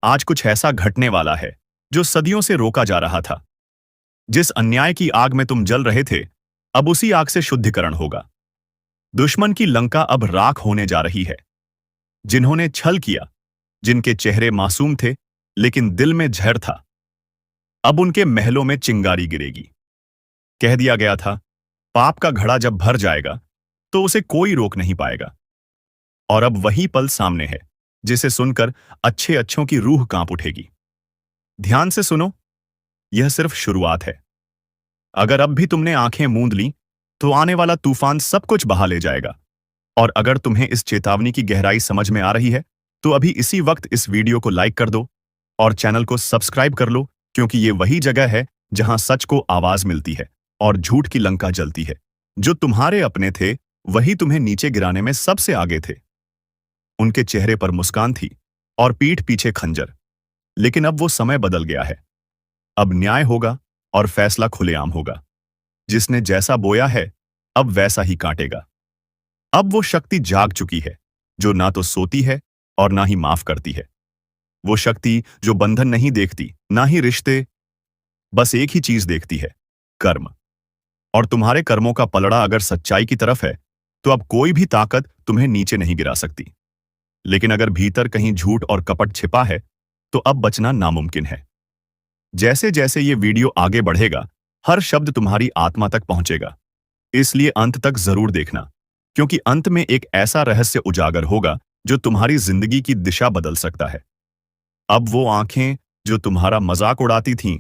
आज कुछ ऐसा घटने वाला है जो सदियों से रोका जा रहा था। जिस अन्याय की आग में तुम जल रहे थे, अब उसी आग से शुद्धिकरण होगा। दुश्मन की लंका अब राख होने जा रही है। जिन्होंने छल किया, जिनके चेहरे मासूम थे लेकिन दिल में जहर था, अब उनके महलों में चिंगारी गिरेगी। कह दिया गया था, पाप का घड़ा जब भर जाएगा तो उसे कोई रोक नहीं पाएगा। और अब वही पल सामने है जिसे सुनकर अच्छे अच्छों की रूह कांप उठेगी। ध्यान से सुनो, यह सिर्फ शुरुआत है। अगर अब भी तुमने आंखें मूंद ली तो आने वाला तूफान सब कुछ बहा ले जाएगा। और अगर तुम्हें इस चेतावनी की गहराई समझ में आ रही है तो अभी इसी वक्त इस वीडियो को लाइक कर दो और चैनल को सब्सक्राइब कर लो, क्योंकि ये वही जगह है जहां सच को आवाज मिलती है और झूठ की लंका जलती है। जो तुम्हारे अपने थे वही तुम्हें नीचे गिराने में सबसे आगे थे। उनके चेहरे पर मुस्कान थी और पीठ पीछे खंजर। लेकिन अब वो समय बदल गया है। अब न्याय होगा और फैसला खुलेआम होगा। जिसने जैसा बोया है अब वैसा ही काटेगा। अब वो शक्ति जाग चुकी है जो ना तो सोती है और ना ही माफ करती है। वो शक्ति जो बंधन नहीं देखती, ना ही रिश्ते, बस एक ही चीज देखती है, कर्म। और तुम्हारे कर्मों का पलड़ा अगर सच्चाई की तरफ है तो अब कोई भी ताकत तुम्हें नीचे नहीं गिरा सकती। लेकिन अगर भीतर कहीं झूठ और कपट छिपा है तो अब बचना नामुमकिन है। जैसे जैसे ये वीडियो आगे बढ़ेगा, हर शब्द तुम्हारी आत्मा तक पहुंचेगा। इसलिए अंत तक जरूर देखना, क्योंकि अंत में एक ऐसा रहस्य उजागर होगा जो तुम्हारी जिंदगी की दिशा बदल सकता है। अब वो आंखें जो तुम्हारा मजाक उड़ाती थीं,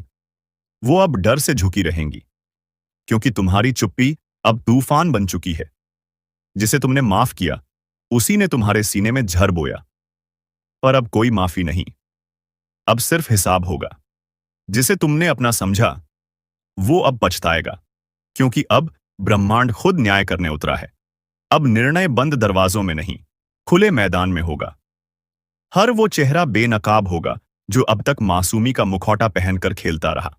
वो अब डर से झुकी रहेंगी, क्योंकि तुम्हारी चुप्पी अब तूफान बन चुकी है। जिसे तुमने माफ किया उसी ने तुम्हारे सीने में जहर बोया। पर अब कोई माफी नहीं, अब सिर्फ हिसाब होगा। जिसे तुमने अपना समझा वो अब पछताएगा, क्योंकि अब ब्रह्मांड खुद न्याय करने उतरा है। अब निर्णय बंद दरवाजों में नहीं, खुले मैदान में होगा। हर वो चेहरा बेनकाब होगा जो अब तक मासूमी का मुखौटा पहनकर खेलता रहा।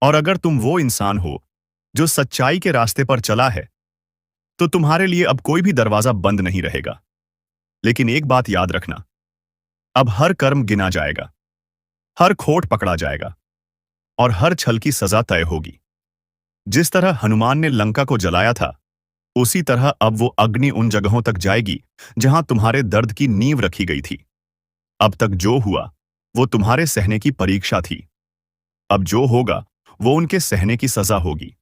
और अगर तुम वो इंसान हो जो सच्चाई के रास्ते पर चला है तो तुम्हारे लिए अब कोई भी दरवाजा बंद नहीं रहेगा। लेकिन एक बात याद रखना, अब हर कर्म गिना जाएगा, हर खोट पकड़ा जाएगा और हर छल की सजा तय होगी। जिस तरह हनुमान ने लंका को जलाया था, उसी तरह अब वो अग्नि उन जगहों तक जाएगी जहां तुम्हारे दर्द की नींव रखी गई थी। अब तक जो हुआ वो तुम्हारे सहने की परीक्षा थी। अब जो होगा वो उनके सहने की सजा होगी।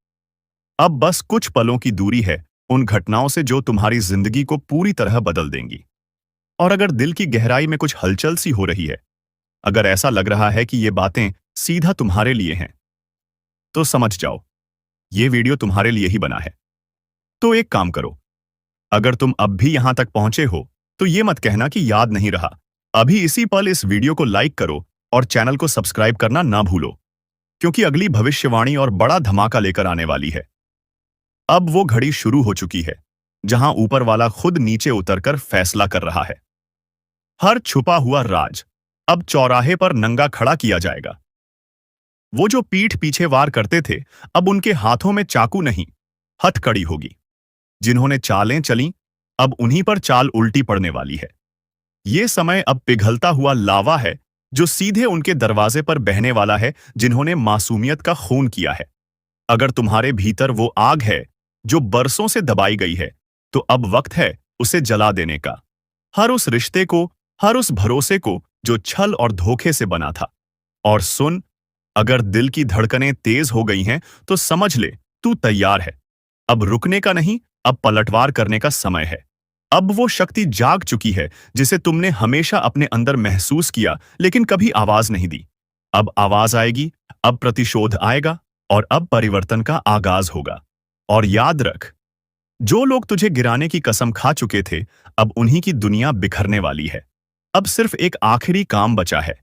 अब बस कुछ पलों की दूरी है उन घटनाओं से जो तुम्हारी जिंदगी को पूरी तरह बदल देंगी। और अगर दिल की गहराई में कुछ हलचल सी हो रही है, अगर ऐसा लग रहा है कि ये बातें सीधा तुम्हारे लिए हैं, तो समझ जाओ ये वीडियो तुम्हारे लिए ही बना है। तो एक काम करो, अगर तुम अब भी यहां तक पहुंचे हो तो ये मत कहना कि याद नहीं रहा। अभी इसी पल इस वीडियो को लाइक करो और चैनल को सब्सक्राइब करना ना भूलो, क्योंकि अगली भविष्यवाणी और बड़ा धमाका लेकर आने वाली है। अब वो घड़ी शुरू हो चुकी है जहां ऊपर वाला खुद नीचे उतरकर फैसला कर रहा है। हर छुपा हुआ राज अब चौराहे पर नंगा खड़ा किया जाएगा। वो जो पीठ पीछे वार करते थे, अब उनके हाथों में चाकू नहीं, हथकड़ी होगी। जिन्होंने चालें चली, अब उन्हीं पर चाल उल्टी पड़ने वाली है। ये समय अब पिघलता हुआ लावा है जो सीधे उनके दरवाजे पर बहने वाला है जिन्होंने मासूमियत का खून किया है। अगर तुम्हारे भीतर वो आग है जो बरसों से दबाई गई है, तो अब वक्त है उसे जला देने का। हर उस रिश्ते को, हर उस भरोसे को जो छल और धोखे से बना था। और सुन, अगर दिल की धड़कनें तेज हो गई हैं तो समझ ले, तू तैयार है। अब रुकने का नहीं, अब पलटवार करने का समय है। अब वो शक्ति जाग चुकी है जिसे तुमने हमेशा अपने अंदर महसूस किया लेकिन कभी आवाज नहीं दी। अब आवाज आएगी, अब प्रतिशोध आएगा और अब परिवर्तन का आगाज होगा। और याद रख, जो लोग तुझे गिराने की कसम खा चुके थे, अब उन्हीं की दुनिया बिखरने वाली है। अब सिर्फ एक आखिरी काम बचा है।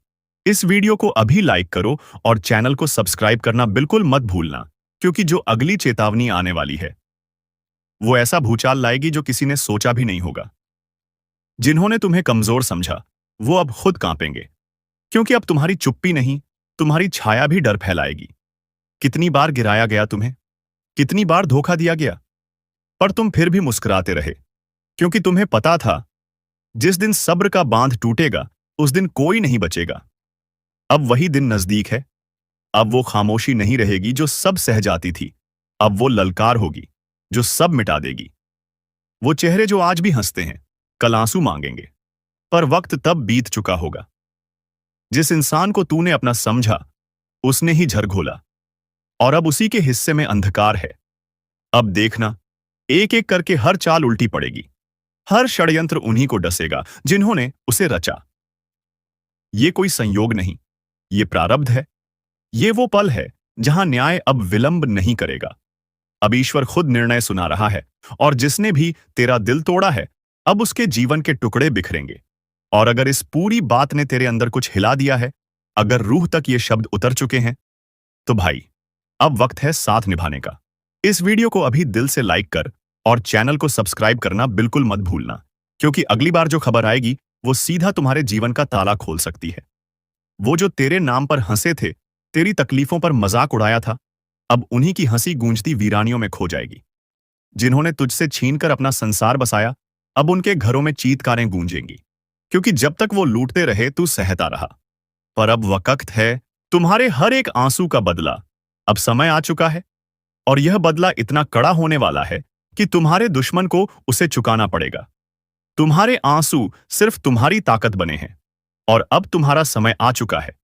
इस वीडियो को अभी लाइक करो और चैनल को सब्सक्राइब करना बिल्कुल मत भूलना, क्योंकि जो अगली चेतावनी आने वाली है वो ऐसा भूचाल लाएगी जो किसी ने सोचा भी नहीं होगा। जिन्होंने तुम्हें कमजोर समझा वो अब खुद कांपेंगे, क्योंकि अब तुम्हारी चुप्पी नहीं, तुम्हारी छाया भी डर फैलाएगी। कितनी बार गिराया गया तुम्हें, कितनी बार धोखा दिया गया, पर तुम फिर भी मुस्कुराते रहे, क्योंकि तुम्हें पता था जिस दिन सब्र का बांध टूटेगा उस दिन कोई नहीं बचेगा। अब वही दिन नजदीक है। अब वो खामोशी नहीं रहेगी जो सब सह जाती थी। अब वो ललकार होगी जो सब मिटा देगी। वो चेहरे जो आज भी हंसते हैं, कल आंसू मांगेंगे। पर वक्त तब बीत चुका होगा। जिस इंसान को तूने अपना समझा, उसने ही झर घोला, और अब उसी के हिस्से में अंधकार है। अब देखना, एक एक करके हर चाल उल्टी पड़ेगी। हर षड्यंत्र उन्हीं को डसेगा जिन्होंने उसे रचा। ये कोई संयोग नहीं, ये प्रारब्ध है। ये वो पल है जहां न्याय अब विलंब नहीं करेगा। अब ईश्वर खुद निर्णय सुना रहा है, और जिसने भी तेरा दिल तोड़ा है, अब उसके जीवन के टुकड़े बिखरेंगे। और अगर इस पूरी बात ने तेरे अंदर कुछ हिला दिया है, अगर रूह तक ये शब्द उतर चुके हैं, तो भाई, अब वक्त है साथ निभाने का। इस वीडियो को अभी दिल से लाइक कर और चैनल को सब्सक्राइब करना बिल्कुल मत भूलना, क्योंकि अगली बार जो खबर आएगी वो सीधा तुम्हारे जीवन का ताला खोल सकती है। वो जो तेरे नाम पर हंसे थे, तेरी तकलीफों पर मजाक उड़ाया था, अब उन्हीं की हंसी गूंजती वीरानियों में खो जाएगी। जिन्होंने तुझसे छीनकर अपना संसार बसाया, अब उनके घरों में चीत्कारें गूंजेंगी, क्योंकि जब तक वो लूटते रहे तू सहता रहा। पर अब वक्त है तुम्हारे हर एक आंसू का बदला। अब समय आ चुका है, और यह बदला इतना कड़ा होने वाला है कि तुम्हारे दुश्मन को उसे चुकाना पड़ेगा। तुम्हारे आंसू सिर्फ तुम्हारी ताकत बने हैं, और अब तुम्हारा समय आ चुका है।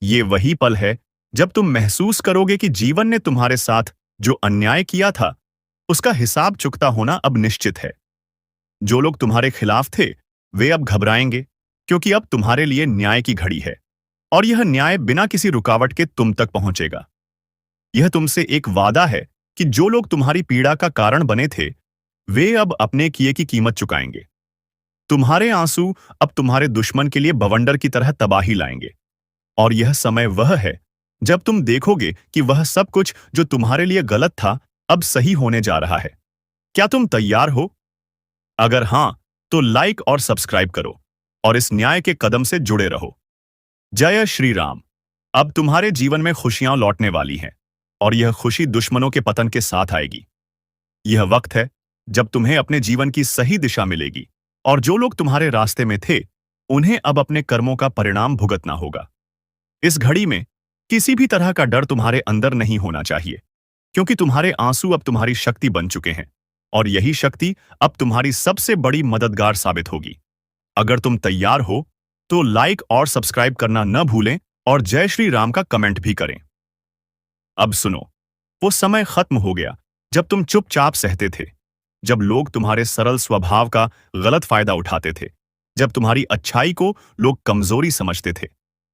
ये वही पल है जब तुम महसूस करोगे कि जीवन ने तुम्हारे साथ जो अन्याय किया था, उसका हिसाब चुकता होना अब निश्चित है। जो लोग तुम्हारे खिलाफ थे, वे अब घबराएंगे, क्योंकि अब तुम्हारे लिए न्याय की घड़ी है, और यह न्याय बिना किसी रुकावट के तुम तक पहुंचेगा। यह तुमसे एक वादा है कि जो लोग तुम्हारी पीड़ा का कारण बने थे, वे अब अपने किए की कीमत चुकाएंगे। तुम्हारे आंसू अब तुम्हारे दुश्मन के लिए बवंडर की तरह तबाही लाएंगे, और यह समय वह है जब तुम देखोगे कि वह सब कुछ जो तुम्हारे लिए गलत था, अब सही होने जा रहा है। क्या तुम तैयार हो? अगर हां, तो लाइक और सब्सक्राइब करो, और इस न्याय के कदम से जुड़े रहो। जय श्री राम। अब तुम्हारे जीवन में खुशियां लौटने वाली हैं, और यह खुशी दुश्मनों के पतन के साथ आएगी। यह वक्त है जब तुम्हें अपने जीवन की सही दिशा मिलेगी, और जो लोग तुम्हारे रास्ते में थे, उन्हें अब अपने कर्मों का परिणाम भुगतना होगा। इस घड़ी में किसी भी तरह का डर तुम्हारे अंदर नहीं होना चाहिए, क्योंकि तुम्हारे आंसू अब तुम्हारी शक्ति बन चुके हैं, और यही शक्ति अब तुम्हारी सबसे बड़ी मददगार साबित होगी। अगर तुम तैयार हो, तो लाइक और सब्सक्राइब करना न भूलें, और जय श्री राम का कमेंट भी करें। अब सुनो, वो समय खत्म हो गया जब तुम चुपचाप सहते थे, जब लोग तुम्हारे सरल स्वभाव का गलत फायदा उठाते थे, जब तुम्हारी अच्छाई को लोग कमजोरी समझते थे।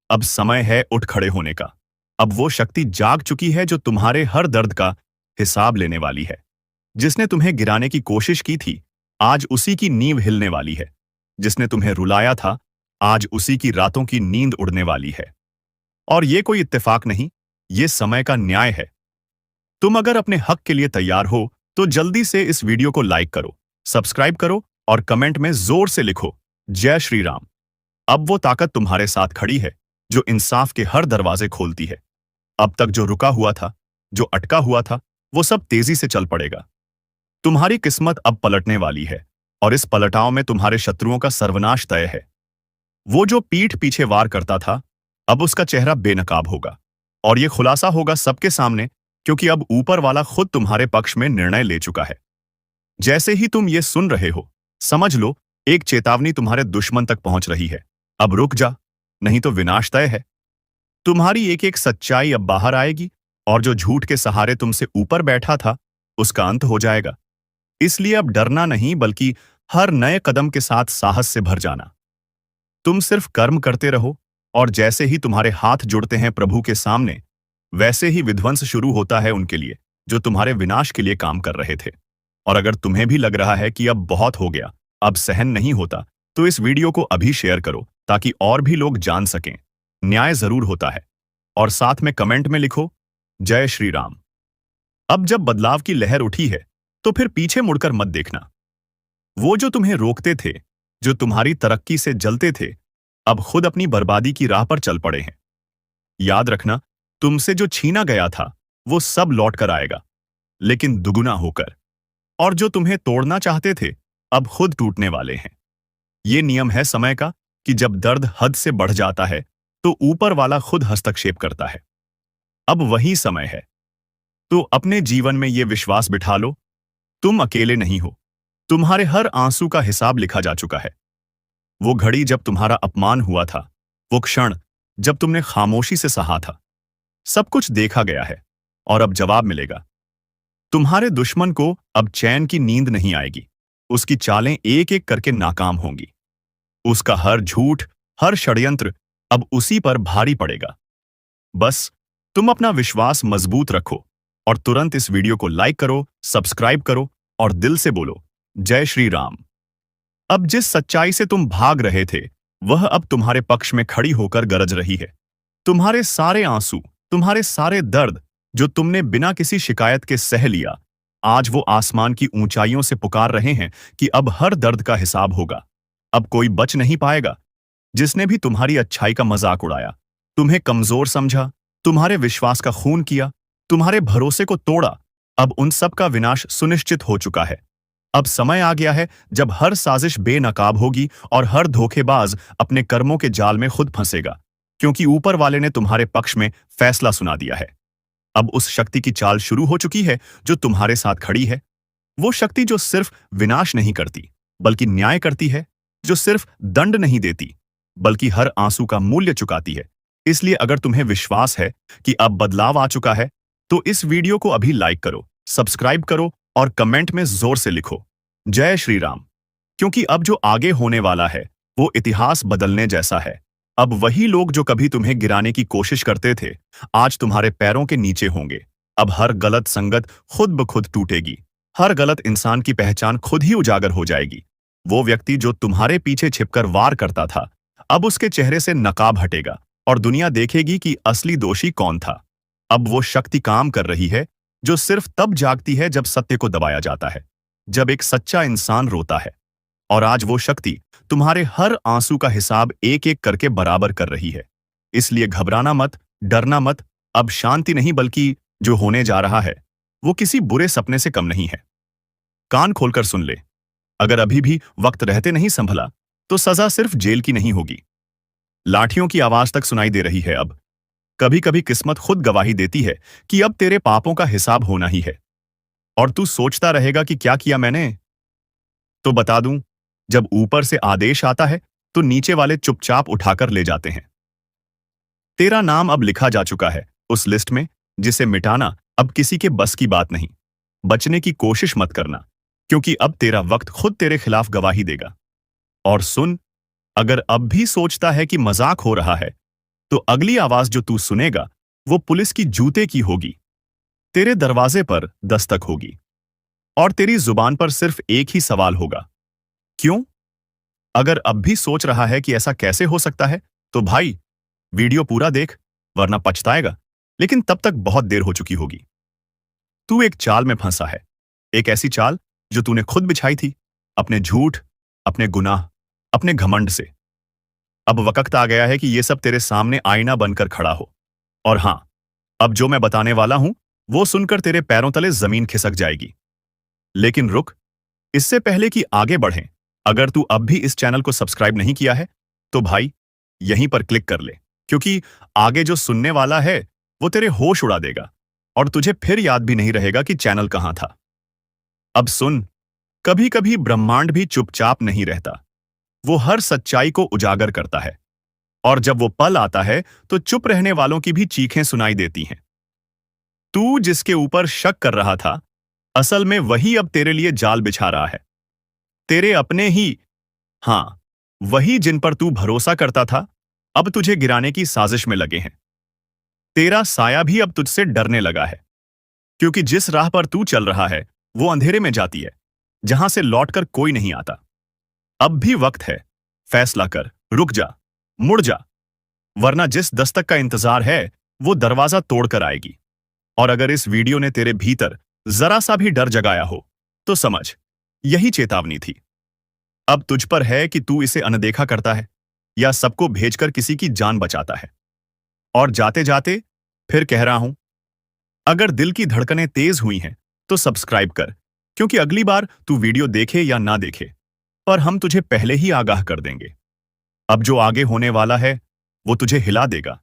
अब समय है उठ खड़े होने का। अब वो शक्ति जाग चुकी है जो तुम्हारे हर दर्द का हिसाब लेने वाली है। जिसने तुम्हें गिराने की कोशिश की थी, आज उसी की नींव हिलने वाली है। जिसने तुम्हें रुलाया था, आज उसी की रातों की नींद उड़ने वाली है। और ये कोई इत्तेफाक नहीं, ये समय का न्याय है। तुम अगर अपने हक के लिए तैयार हो, तो जल्दी से इस वीडियो को लाइक करो, सब्सक्राइब करो, और कमेंट में जोर से लिखो, जय श्री राम। अब वो ताकत तुम्हारे साथ खड़ी है जो इंसाफ के हर दरवाजे खोलती है। अब तक जो रुका हुआ था, जो अटका हुआ था, वो सब तेजी से चल पड़ेगा। तुम्हारी किस्मत अब पलटने वाली है, और इस पलटाव में तुम्हारे शत्रुओं का सर्वनाश तय है। वो जो पीठ पीछे वार करता था, अब उसका चेहरा बेनकाब होगा, और ये खुलासा होगा सबके सामने, क्योंकि अब ऊपर वाला खुद तुम्हारे पक्ष में निर्णय ले चुका है। जैसे ही तुम ये सुन रहे हो, समझ लो एक चेतावनी तुम्हारे दुश्मन तक पहुंच रही है। अब रुक जा, नहीं तो विनाश तय है। तुम्हारी एक एक सच्चाई अब बाहर आएगी, और जो झूठ के सहारे तुमसे ऊपर बैठा था, उसका अंत हो जाएगा। इसलिए अब डरना नहीं, बल्कि हर नए कदम के साथ साहस से भर जाना। तुम सिर्फ कर्म करते रहो, और जैसे ही तुम्हारे हाथ जुड़ते हैं प्रभु के सामने, वैसे ही विध्वंस शुरू होता है उनके लिए जो तुम्हारे विनाश के लिए काम कर रहे थे। और अगर तुम्हें भी लग रहा है कि अब बहुत हो गया, अब सहन नहीं होता, तो इस वीडियो को अभी शेयर करो, ताकि और भी लोग जान सकें न्याय जरूर होता है। और साथ में कमेंट में लिखो, जय श्री राम। अब जब बदलाव की लहर उठी है, तो फिर पीछे मुड़कर मत देखना। वो जो तुम्हें रोकते थे, जो तुम्हारी तरक्की से जलते थे, अब खुद अपनी बर्बादी की राह पर चल पड़े हैं। याद रखना, तुमसे जो छीना गया था, वो सब लौट कर आएगा, लेकिन दुगुना होकर। और जो तुम्हें तोड़ना चाहते थे, अब खुद टूटने वाले हैं। ये नियम है समय का, कि जब दर्द हद से बढ़ जाता है तो ऊपर वाला खुद हस्तक्षेप करता है। अब वही समय है। तो अपने जीवन में यह विश्वास बिठा लो, तुम अकेले नहीं हो। तुम्हारे हर आंसू का हिसाब लिखा जा चुका है। वो घड़ी जब तुम्हारा अपमान हुआ था, वो क्षण जब तुमने खामोशी से सहा था, सब कुछ देखा गया है और अब जवाब मिलेगा। तुम्हारे दुश्मन को अब चैन की नींद नहीं आएगी। उसकी चालें एक एक करके नाकाम होंगी। उसका हर झूठ, हर षड्यंत्र अब उसी पर भारी पड़ेगा। बस तुम अपना विश्वास मजबूत रखो और तुरंत इस वीडियो को लाइक करो, सब्सक्राइब करो और दिल से बोलो, जय श्री राम। अब जिस सच्चाई से तुम भाग रहे थे, वह अब तुम्हारे पक्ष में खड़ी होकर गरज रही है। तुम्हारे सारे आंसू, तुम्हारे सारे दर्द जो तुमने बिना किसी शिकायत के सह लिया, आज वो आसमान की ऊंचाइयों से पुकार रहे हैं कि अब हर दर्द का हिसाब होगा। अब कोई बच नहीं पाएगा। जिसने भी तुम्हारी अच्छाई का मजाक उड़ाया, तुम्हें कमजोर समझा, तुम्हारे विश्वास का खून किया, तुम्हारे भरोसे को तोड़ा, अब उन सब का विनाश सुनिश्चित हो चुका है। अब समय आ गया है जब हर साजिश बेनकाब होगी और हर धोखेबाज अपने कर्मों के जाल में खुद फंसेगा, क्योंकि ऊपर वाले ने तुम्हारे पक्ष में फैसला सुना दिया है। अब उस शक्ति की चाल शुरू हो चुकी है जो तुम्हारे साथ खड़ी है। वो शक्ति जो सिर्फ विनाश नहीं करती, बल्कि न्याय करती है, जो सिर्फ दंड नहीं देती, बल्कि हर आंसू का मूल्य चुकाती है। इसलिए अगर तुम्हें विश्वास है कि अब बदलाव आ चुका है, तो इस वीडियो को अभी लाइक करो, सब्सक्राइब करो और कमेंट में जोर से लिखो, जय श्री राम। क्योंकि अब जो आगे होने वाला है, वो इतिहास बदलने जैसा है। अब वही लोग जो कभी तुम्हें गिराने की कोशिश करते थे, आज तुम्हारे पैरों के नीचे होंगे। अब हर गलत संगत खुद ब खुद टूटेगी। हर गलत इंसान की पहचान खुद ही उजागर हो जाएगी। वो व्यक्ति जो तुम्हारे पीछे छिपकर वार करता था, अब उसके चेहरे से नकाब हटेगा और दुनिया देखेगी कि असली दोषी कौन था। अब वो शक्ति काम कर रही है जो सिर्फ तब जागती है जब सत्य को दबाया जाता है, जब एक सच्चा इंसान रोता है। और आज वो शक्ति तुम्हारे हर आंसू का हिसाब एक एक करके बराबर कर रही है। इसलिए घबराना मत, डरना मत। अब शांति नहीं, बल्कि जो होने जा रहा है वो किसी बुरे सपने से कम नहीं है। कान खोलकर सुन ले। अगर अभी भी वक्त रहते नहीं संभला, तो सजा सिर्फ जेल की नहीं होगी। लाठियों की आवाज तक सुनाई दे रही है अब। कभी कभी किस्मत खुद गवाही देती है कि अब तेरे पापों का हिसाब होना ही है। और तू सोचता रहेगा कि क्या किया मैंने? तो बता दूं, जब ऊपर से आदेश आता है तो नीचे वाले चुपचाप उठाकर ले जाते हैं। तेरा नाम अब लिखा जा चुका है उस लिस्ट में जिसे मिटाना अब किसी के बस की बात नहीं। बचने की कोशिश मत करना, क्योंकि अब तेरा वक्त खुद तेरे खिलाफ गवाही देगा। और सुन, अगर अब भी सोचता है कि मजाक हो रहा है, तो अगली आवाज जो तू सुनेगा वो पुलिस की जूते की होगी। तेरे दरवाजे पर दस्तक होगी और तेरी जुबान पर सिर्फ एक ही सवाल होगा, क्यों? अगर अब भी सोच रहा है कि ऐसा कैसे हो सकता है, तो भाई वीडियो पूरा देख, वरना पछताएगा। लेकिन तब तक बहुत देर हो चुकी होगी। तू एक चाल में फंसा है, एक ऐसी चाल जो तूने खुद बिछाई थी, अपने झूठ, अपने गुनाह, अपने घमंड से। अब वक्त आ गया है कि ये सब तेरे सामने आईना बनकर खड़ा हो। और हां, अब जो मैं बताने वाला हूं वो सुनकर तेरे पैरों तले जमीन खिसक जाएगी। लेकिन रुक, इससे पहले कि आगे बढ़ें, अगर तू अब भी इस चैनल को सब्सक्राइब नहीं किया है, तो भाई यहीं पर क्लिक कर ले, क्योंकि आगे जो सुनने वाला है वो तेरे होश उड़ा देगा और तुझे फिर याद भी नहीं रहेगा कि चैनल कहां था। अब सुन, कभी कभी ब्रह्मांड भी चुपचाप नहीं रहता। वो हर सच्चाई को उजागर करता है, और जब वो पल आता है तो चुप रहने वालों की भी चीखें सुनाई देती हैं। तू जिसके ऊपर शक कर रहा था, असल में वही अब तेरे लिए जाल बिछा रहा है। तेरे अपने ही, हां, वही जिन पर तू भरोसा करता था, अब तुझे गिराने की साजिश में लगे हैं। तेरा साया भी अब तुझसे डरने लगा है, क्योंकि जिस राह पर तू चल रहा है वो अंधेरे में जाती है, जहां से लौटकर कोई नहीं आता। अब भी वक्त है, फैसला कर, रुक जा, मुड़ जा, वरना जिस दस्तक का इंतजार है वो दरवाजा तोड़कर आएगी। और अगर इस वीडियो ने तेरे भीतर जरा सा भी डर जगाया हो, तो समझ, यही चेतावनी थी। अब तुझ पर है कि तू इसे अनदेखा करता है या सबको भेजकर किसी की जान बचाता है। और जाते जाते फिर कह रहा हूं, अगर दिल की धड़कनें तेज हुई हैं तो सब्सक्राइब कर, क्योंकि अगली बार तू वीडियो देखे या ना देखे, पर हम तुझे पहले ही आगाह कर देंगे। अब जो आगे होने वाला है वो तुझे हिला देगा।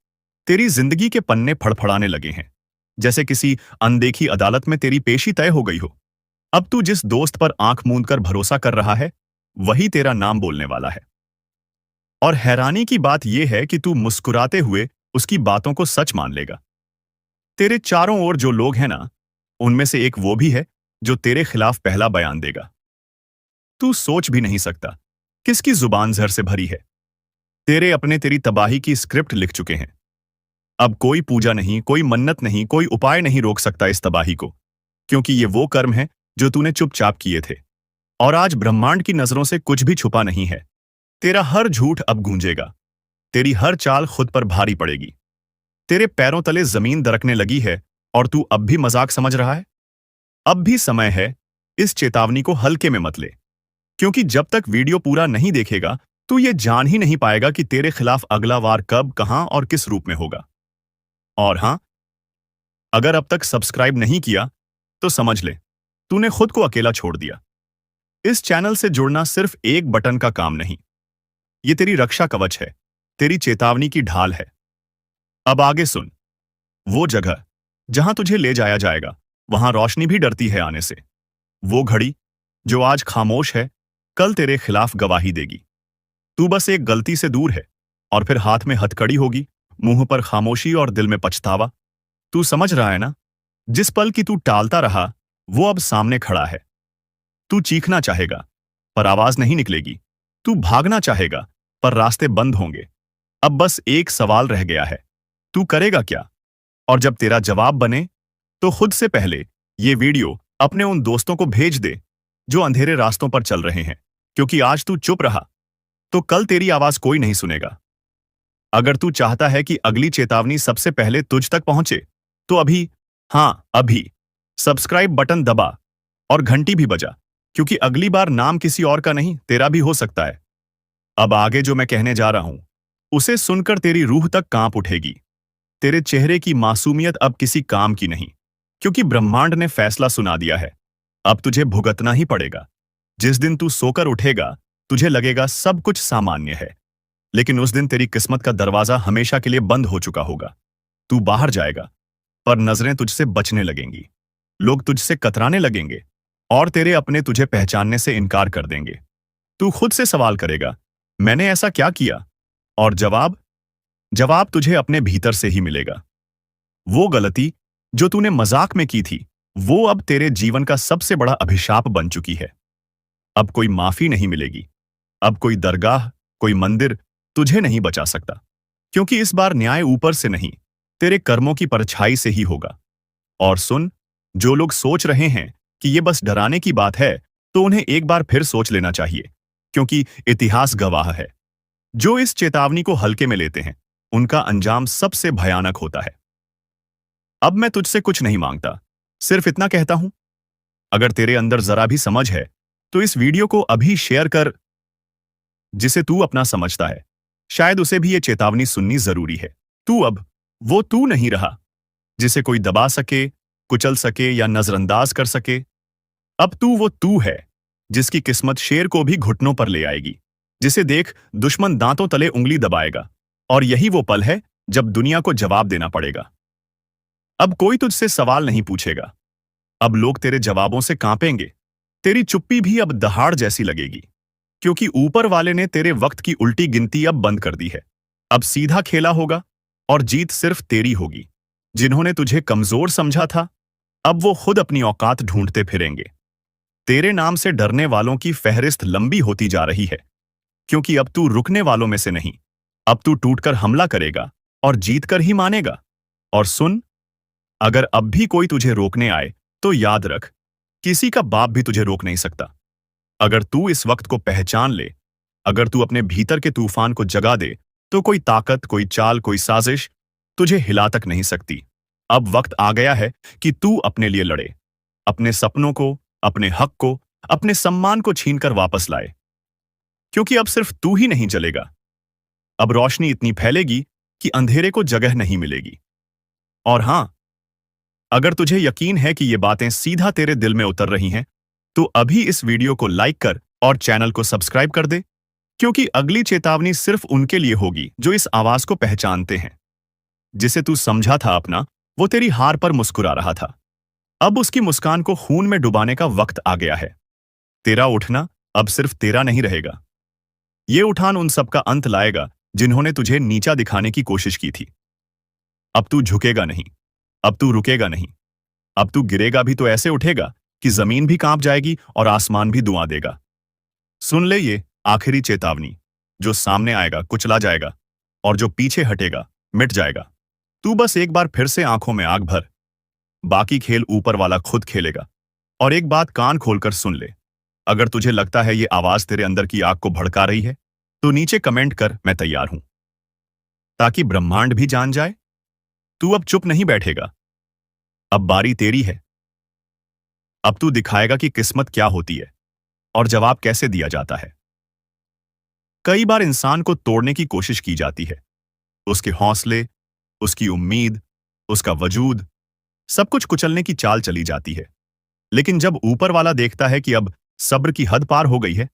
तेरी जिंदगी के पन्ने फड़फड़ाने लगे हैं, जैसे किसी अनदेखी अदालत में तेरी पेशी तय हो गई हो। अब तू जिस दोस्त पर आंख मूंद कर भरोसा कर रहा है, वही तेरा नाम बोलने वाला है। और हैरानी की बात यह है कि तू मुस्कुराते हुए उसकी बातों को सच मान लेगा। तेरे चारों ओर जो लोग हैं ना, उनमें से एक वो भी है जो तेरे खिलाफ पहला बयान देगा। तू सोच भी नहीं सकता किसकी जुबान जहर से भरी है। तेरे अपने तेरी तबाही की स्क्रिप्ट लिख चुके हैं। अब कोई पूजा नहीं, कोई मन्नत नहीं, कोई उपाय नहीं रोक सकता इस तबाही को, क्योंकि ये वो कर्म है जो तूने चुपचाप किए थे। और आज ब्रह्मांड की नजरों से कुछ भी छुपा नहीं है। तेरा हर झूठ अब गूंजेगा। तेरी हर चाल खुद पर भारी पड़ेगी। तेरे पैरों तले जमीन दरकने लगी है और तू अब भी मजाक समझ रहा है। अब भी समय है, इस चेतावनी को हल्के में मत ले, क्योंकि जब तक वीडियो पूरा नहीं देखेगा तू ये जान ही नहीं पाएगा कि तेरे खिलाफ अगला वार कब, कहां और किस रूप में होगा। और हां, अगर अब तक सब्सक्राइब नहीं किया तो समझ ले, तूने खुद को अकेला छोड़ दिया। इस चैनल से जुड़ना सिर्फ एक बटन का काम नहीं, ये तेरी रक्षा कवच है, तेरी चेतावनी की ढाल है। अब आगे सुन। वो जगह जहां तुझे ले जाया जाएगा, वहां रोशनी भी डरती है आने से। वो घड़ी जो आज खामोश है, कल तेरे खिलाफ गवाही देगी। तू बस एक गलती से दूर है और फिर हाथ में हथकड़ी होगी, मुंह पर खामोशी और दिल में पछतावा। तू समझ रहा है ना? जिस पल की तू टालता रहा, वो अब सामने खड़ा है। तू चीखना चाहेगा पर आवाज नहीं निकलेगी। तू भागना चाहेगा पर रास्ते बंद होंगे। अब बस एक सवाल रह गया है, तू करेगा क्या? और जब तेरा जवाब बने तो खुद से पहले ये वीडियो अपने उन दोस्तों को भेज दे जो अंधेरे रास्तों पर चल रहे हैं, क्योंकि आज तू चुप रहा तो कल तेरी आवाज कोई नहीं सुनेगा। अगर तू चाहता है कि अगली चेतावनी सबसे पहले तुझ तक पहुंचे, तो अभी, हां अभी, सब्सक्राइब बटन दबा और घंटी भी बजा, क्योंकि अगली बार नाम किसी और का नहीं, तेरा भी हो सकता है। अब आगे जो मैं कहने जा रहा हूं, उसे सुनकर तेरी रूह तक कांप उठेगी। तेरे चेहरे की मासूमियत अब किसी काम की नहीं, क्योंकि ब्रह्मांड ने फैसला सुना दिया है। अब तुझे भुगतना ही पड़ेगा। जिस दिन तू सोकर उठेगा, तुझे लगेगा सब कुछ सामान्य है, लेकिन उस दिन तेरी किस्मत का दरवाजा हमेशा के लिए बंद हो चुका होगा। तू बाहर जाएगा, पर नजरें तुझसे बचने लगेंगी, लोग तुझसे कतराने लगेंगे और तेरे अपने तुझे पहचानने से इनकार कर देंगे। तू खुद से सवाल करेगा, मैंने ऐसा क्या किया? और जवाब तुझे अपने भीतर से ही मिलेगा। वो गलती जो तूने मजाक में की थी, वो अब तेरे जीवन का सबसे बड़ा अभिशाप बन चुकी है। अब कोई माफी नहीं मिलेगी। अब कोई दरगाह, कोई मंदिर तुझे नहीं बचा सकता, क्योंकि इस बार न्याय ऊपर से नहीं, तेरे कर्मों की परछाई से ही होगा। और सुन, जो लोग सोच रहे हैं कि ये बस डराने की बात है, तो उन्हें एक बार फिर सोच लेना चाहिए, क्योंकि इतिहास गवाह है, जो इस चेतावनी को हल्के में लेते हैं, उनका अंजाम सबसे भयानक होता है। अब मैं तुझसे कुछ नहीं मांगता, सिर्फ इतना कहता हूं, अगर तेरे अंदर जरा भी समझ है, तो इस वीडियो को अभी शेयर कर। जिसे तू अपना समझता है, शायद उसे भी ये चेतावनी सुननी जरूरी है। तू अब वो तू नहीं रहा जिसे कोई दबा सके, कुचल सके या नजरअंदाज कर सके। अब तू वो तू है जिसकी किस्मत शेर को भी घुटनों पर ले आएगी, जिसे देख दुश्मन दांतों तले उंगली दबाएगा। और यही वो पल है जब दुनिया को जवाब देना पड़ेगा। अब कोई तुझसे सवाल नहीं पूछेगा। अब लोग तेरे जवाबों से कांपेंगे। तेरी चुप्पी भी अब दहाड़ जैसी लगेगी, क्योंकि ऊपर वाले ने तेरे वक्त की उल्टी गिनती अब बंद कर दी है। अब सीधा खेला होगा और जीत सिर्फ तेरी होगी। जिन्होंने तुझे कमजोर समझा था, अब वो खुद अपनी औकात ढूंढते फिरेंगे। तेरे नाम से डरने वालों की फहरिस्त लंबी होती जा रही है, क्योंकि अब तू रुकने वालों में से नहीं, अब तू टूटकर हमला करेगा और जीतकर ही मानेगा। और सुन, अगर अब भी कोई तुझे रोकने आए, तो याद रख, किसी का बाप भी तुझे रोक नहीं सकता। अगर तू इस वक्त को पहचान ले, अगर तू अपने भीतर के तूफान को जगा दे, तो कोई ताकत, कोई चाल, कोई साजिश तुझे हिला तक नहीं सकती। अब वक्त आ गया है कि तू अपने लिए लड़े, अपने सपनों को, अपने हक को, अपने सम्मान को छीनकर वापस लाए, क्योंकि अब सिर्फ तू ही नहीं जलेगा। अब रोशनी इतनी फैलेगी कि अंधेरे को जगह नहीं मिलेगी। और हां, अगर तुझे यकीन है कि ये बातें सीधा तेरे दिल में उतर रही हैं, तो अभी इस वीडियो को लाइक कर और चैनल को सब्सक्राइब कर दे। क्योंकि अगली चेतावनी सिर्फ उनके लिए होगी जो इस आवाज को पहचानते हैं। जिसे तू समझा था अपना, वो तेरी हार पर मुस्कुरा रहा था। अब उसकी मुस्कान को खून में डुबाने का वक्त आ गया है। तेरा उठना अब सिर्फ तेरा नहीं रहेगा। ये उठान उन सब का अंत लाएगा जिन्होंने तुझे नीचा दिखाने की कोशिश की थी। अब तू झुकेगा नहीं, अब तू रुकेगा नहीं, अब तू गिरेगा भी तो ऐसे उठेगा कि जमीन भी कांप जाएगी और आसमान भी दुआ देगा। सुन ले ये आखिरी चेतावनी, जो सामने आएगा कुचला जाएगा और जो पीछे हटेगा मिट जाएगा। तू बस एक बार फिर से आंखों में आग भर, बाकी खेल ऊपर वाला खुद खेलेगा। और एक बात कान खोलकर सुन ले, अगर तुझे लगता है ये आवाज तेरे अंदर की आग को भड़का रही है, तो नीचे कमेंट कर मैं तैयार हूं, ताकि ब्रह्मांड भी जान जाए। तू अब चुप नहीं बैठेगा, अब बारी तेरी है। अब तू दिखाएगा कि किस्मत क्या होती है और जवाब कैसे दिया जाता है। कई बार इंसान को तोड़ने की कोशिश की जाती है, उसके हौसले, उसकी उम्मीद, उसका वजूद, सब कुछ कुचलने की चाल चली जाती है। लेकिन जब ऊपर वाला देखता है कि अब सब्र की हद पार हो गई है,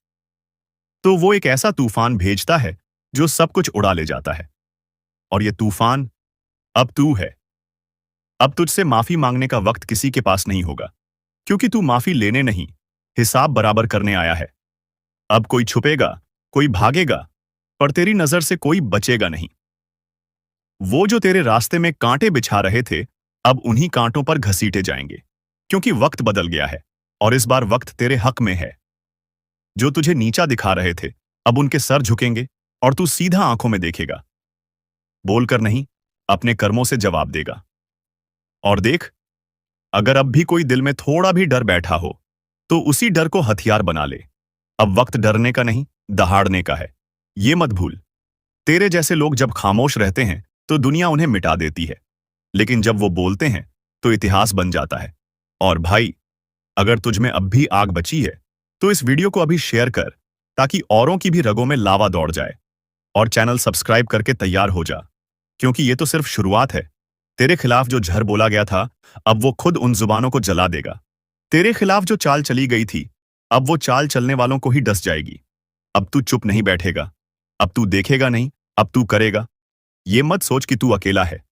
तो वो एक ऐसा तूफान भेजता है जो सब कुछ उड़ा ले जाता है। और ये तूफान अब तू है। अब तुझसे माफी मांगने का वक्त किसी के पास नहीं होगा, क्योंकि तू माफी लेने नहीं, हिसाब बराबर करने आया है। अब कोई छुपेगा, कोई भागेगा, पर तेरी नजर से कोई बचेगा नहीं। वो जो तेरे रास्ते में कांटे बिछा रहे थे, अब उन्हीं कांटों पर घसीटे जाएंगे, क्योंकि वक्त बदल गया है और इस बार वक्त तेरे हक में है। जो तुझे नीचा दिखा रहे थे, अब उनके सर झुकेंगे और तू सीधा आंखों में देखेगा। बोलकर नहीं, अपने कर्मों से जवाब देगा। और देख, अगर अब भी कोई दिल में थोड़ा भी डर बैठा हो, तो उसी डर को हथियार बना ले। अब वक्त डरने का नहीं, दहाड़ने का है। ये मत भूल, तेरे जैसे लोग जब खामोश रहते हैं तो दुनिया उन्हें मिटा देती है, लेकिन जब वो बोलते हैं तो इतिहास बन जाता है। और भाई, अगर तुझ में अब भी आग बची है, तो इस वीडियो को अभी शेयर कर, ताकि औरों की भी रगों में लावा दौड़ जाए। और चैनल सब्सक्राइब करके तैयार हो जा, क्योंकि ये तो सिर्फ शुरुआत है। तेरे खिलाफ जो झर बोला गया था, अब वो खुद उन जुबानों को जला देगा। तेरे खिलाफ जो चाल चली गई थी, अब वो चाल चलने वालों को ही डस जाएगी। अब तू चुप नहीं बैठेगा, अब तू देखेगा नहीं, अब तू करेगा। ये मत सोच कि तू अकेला है,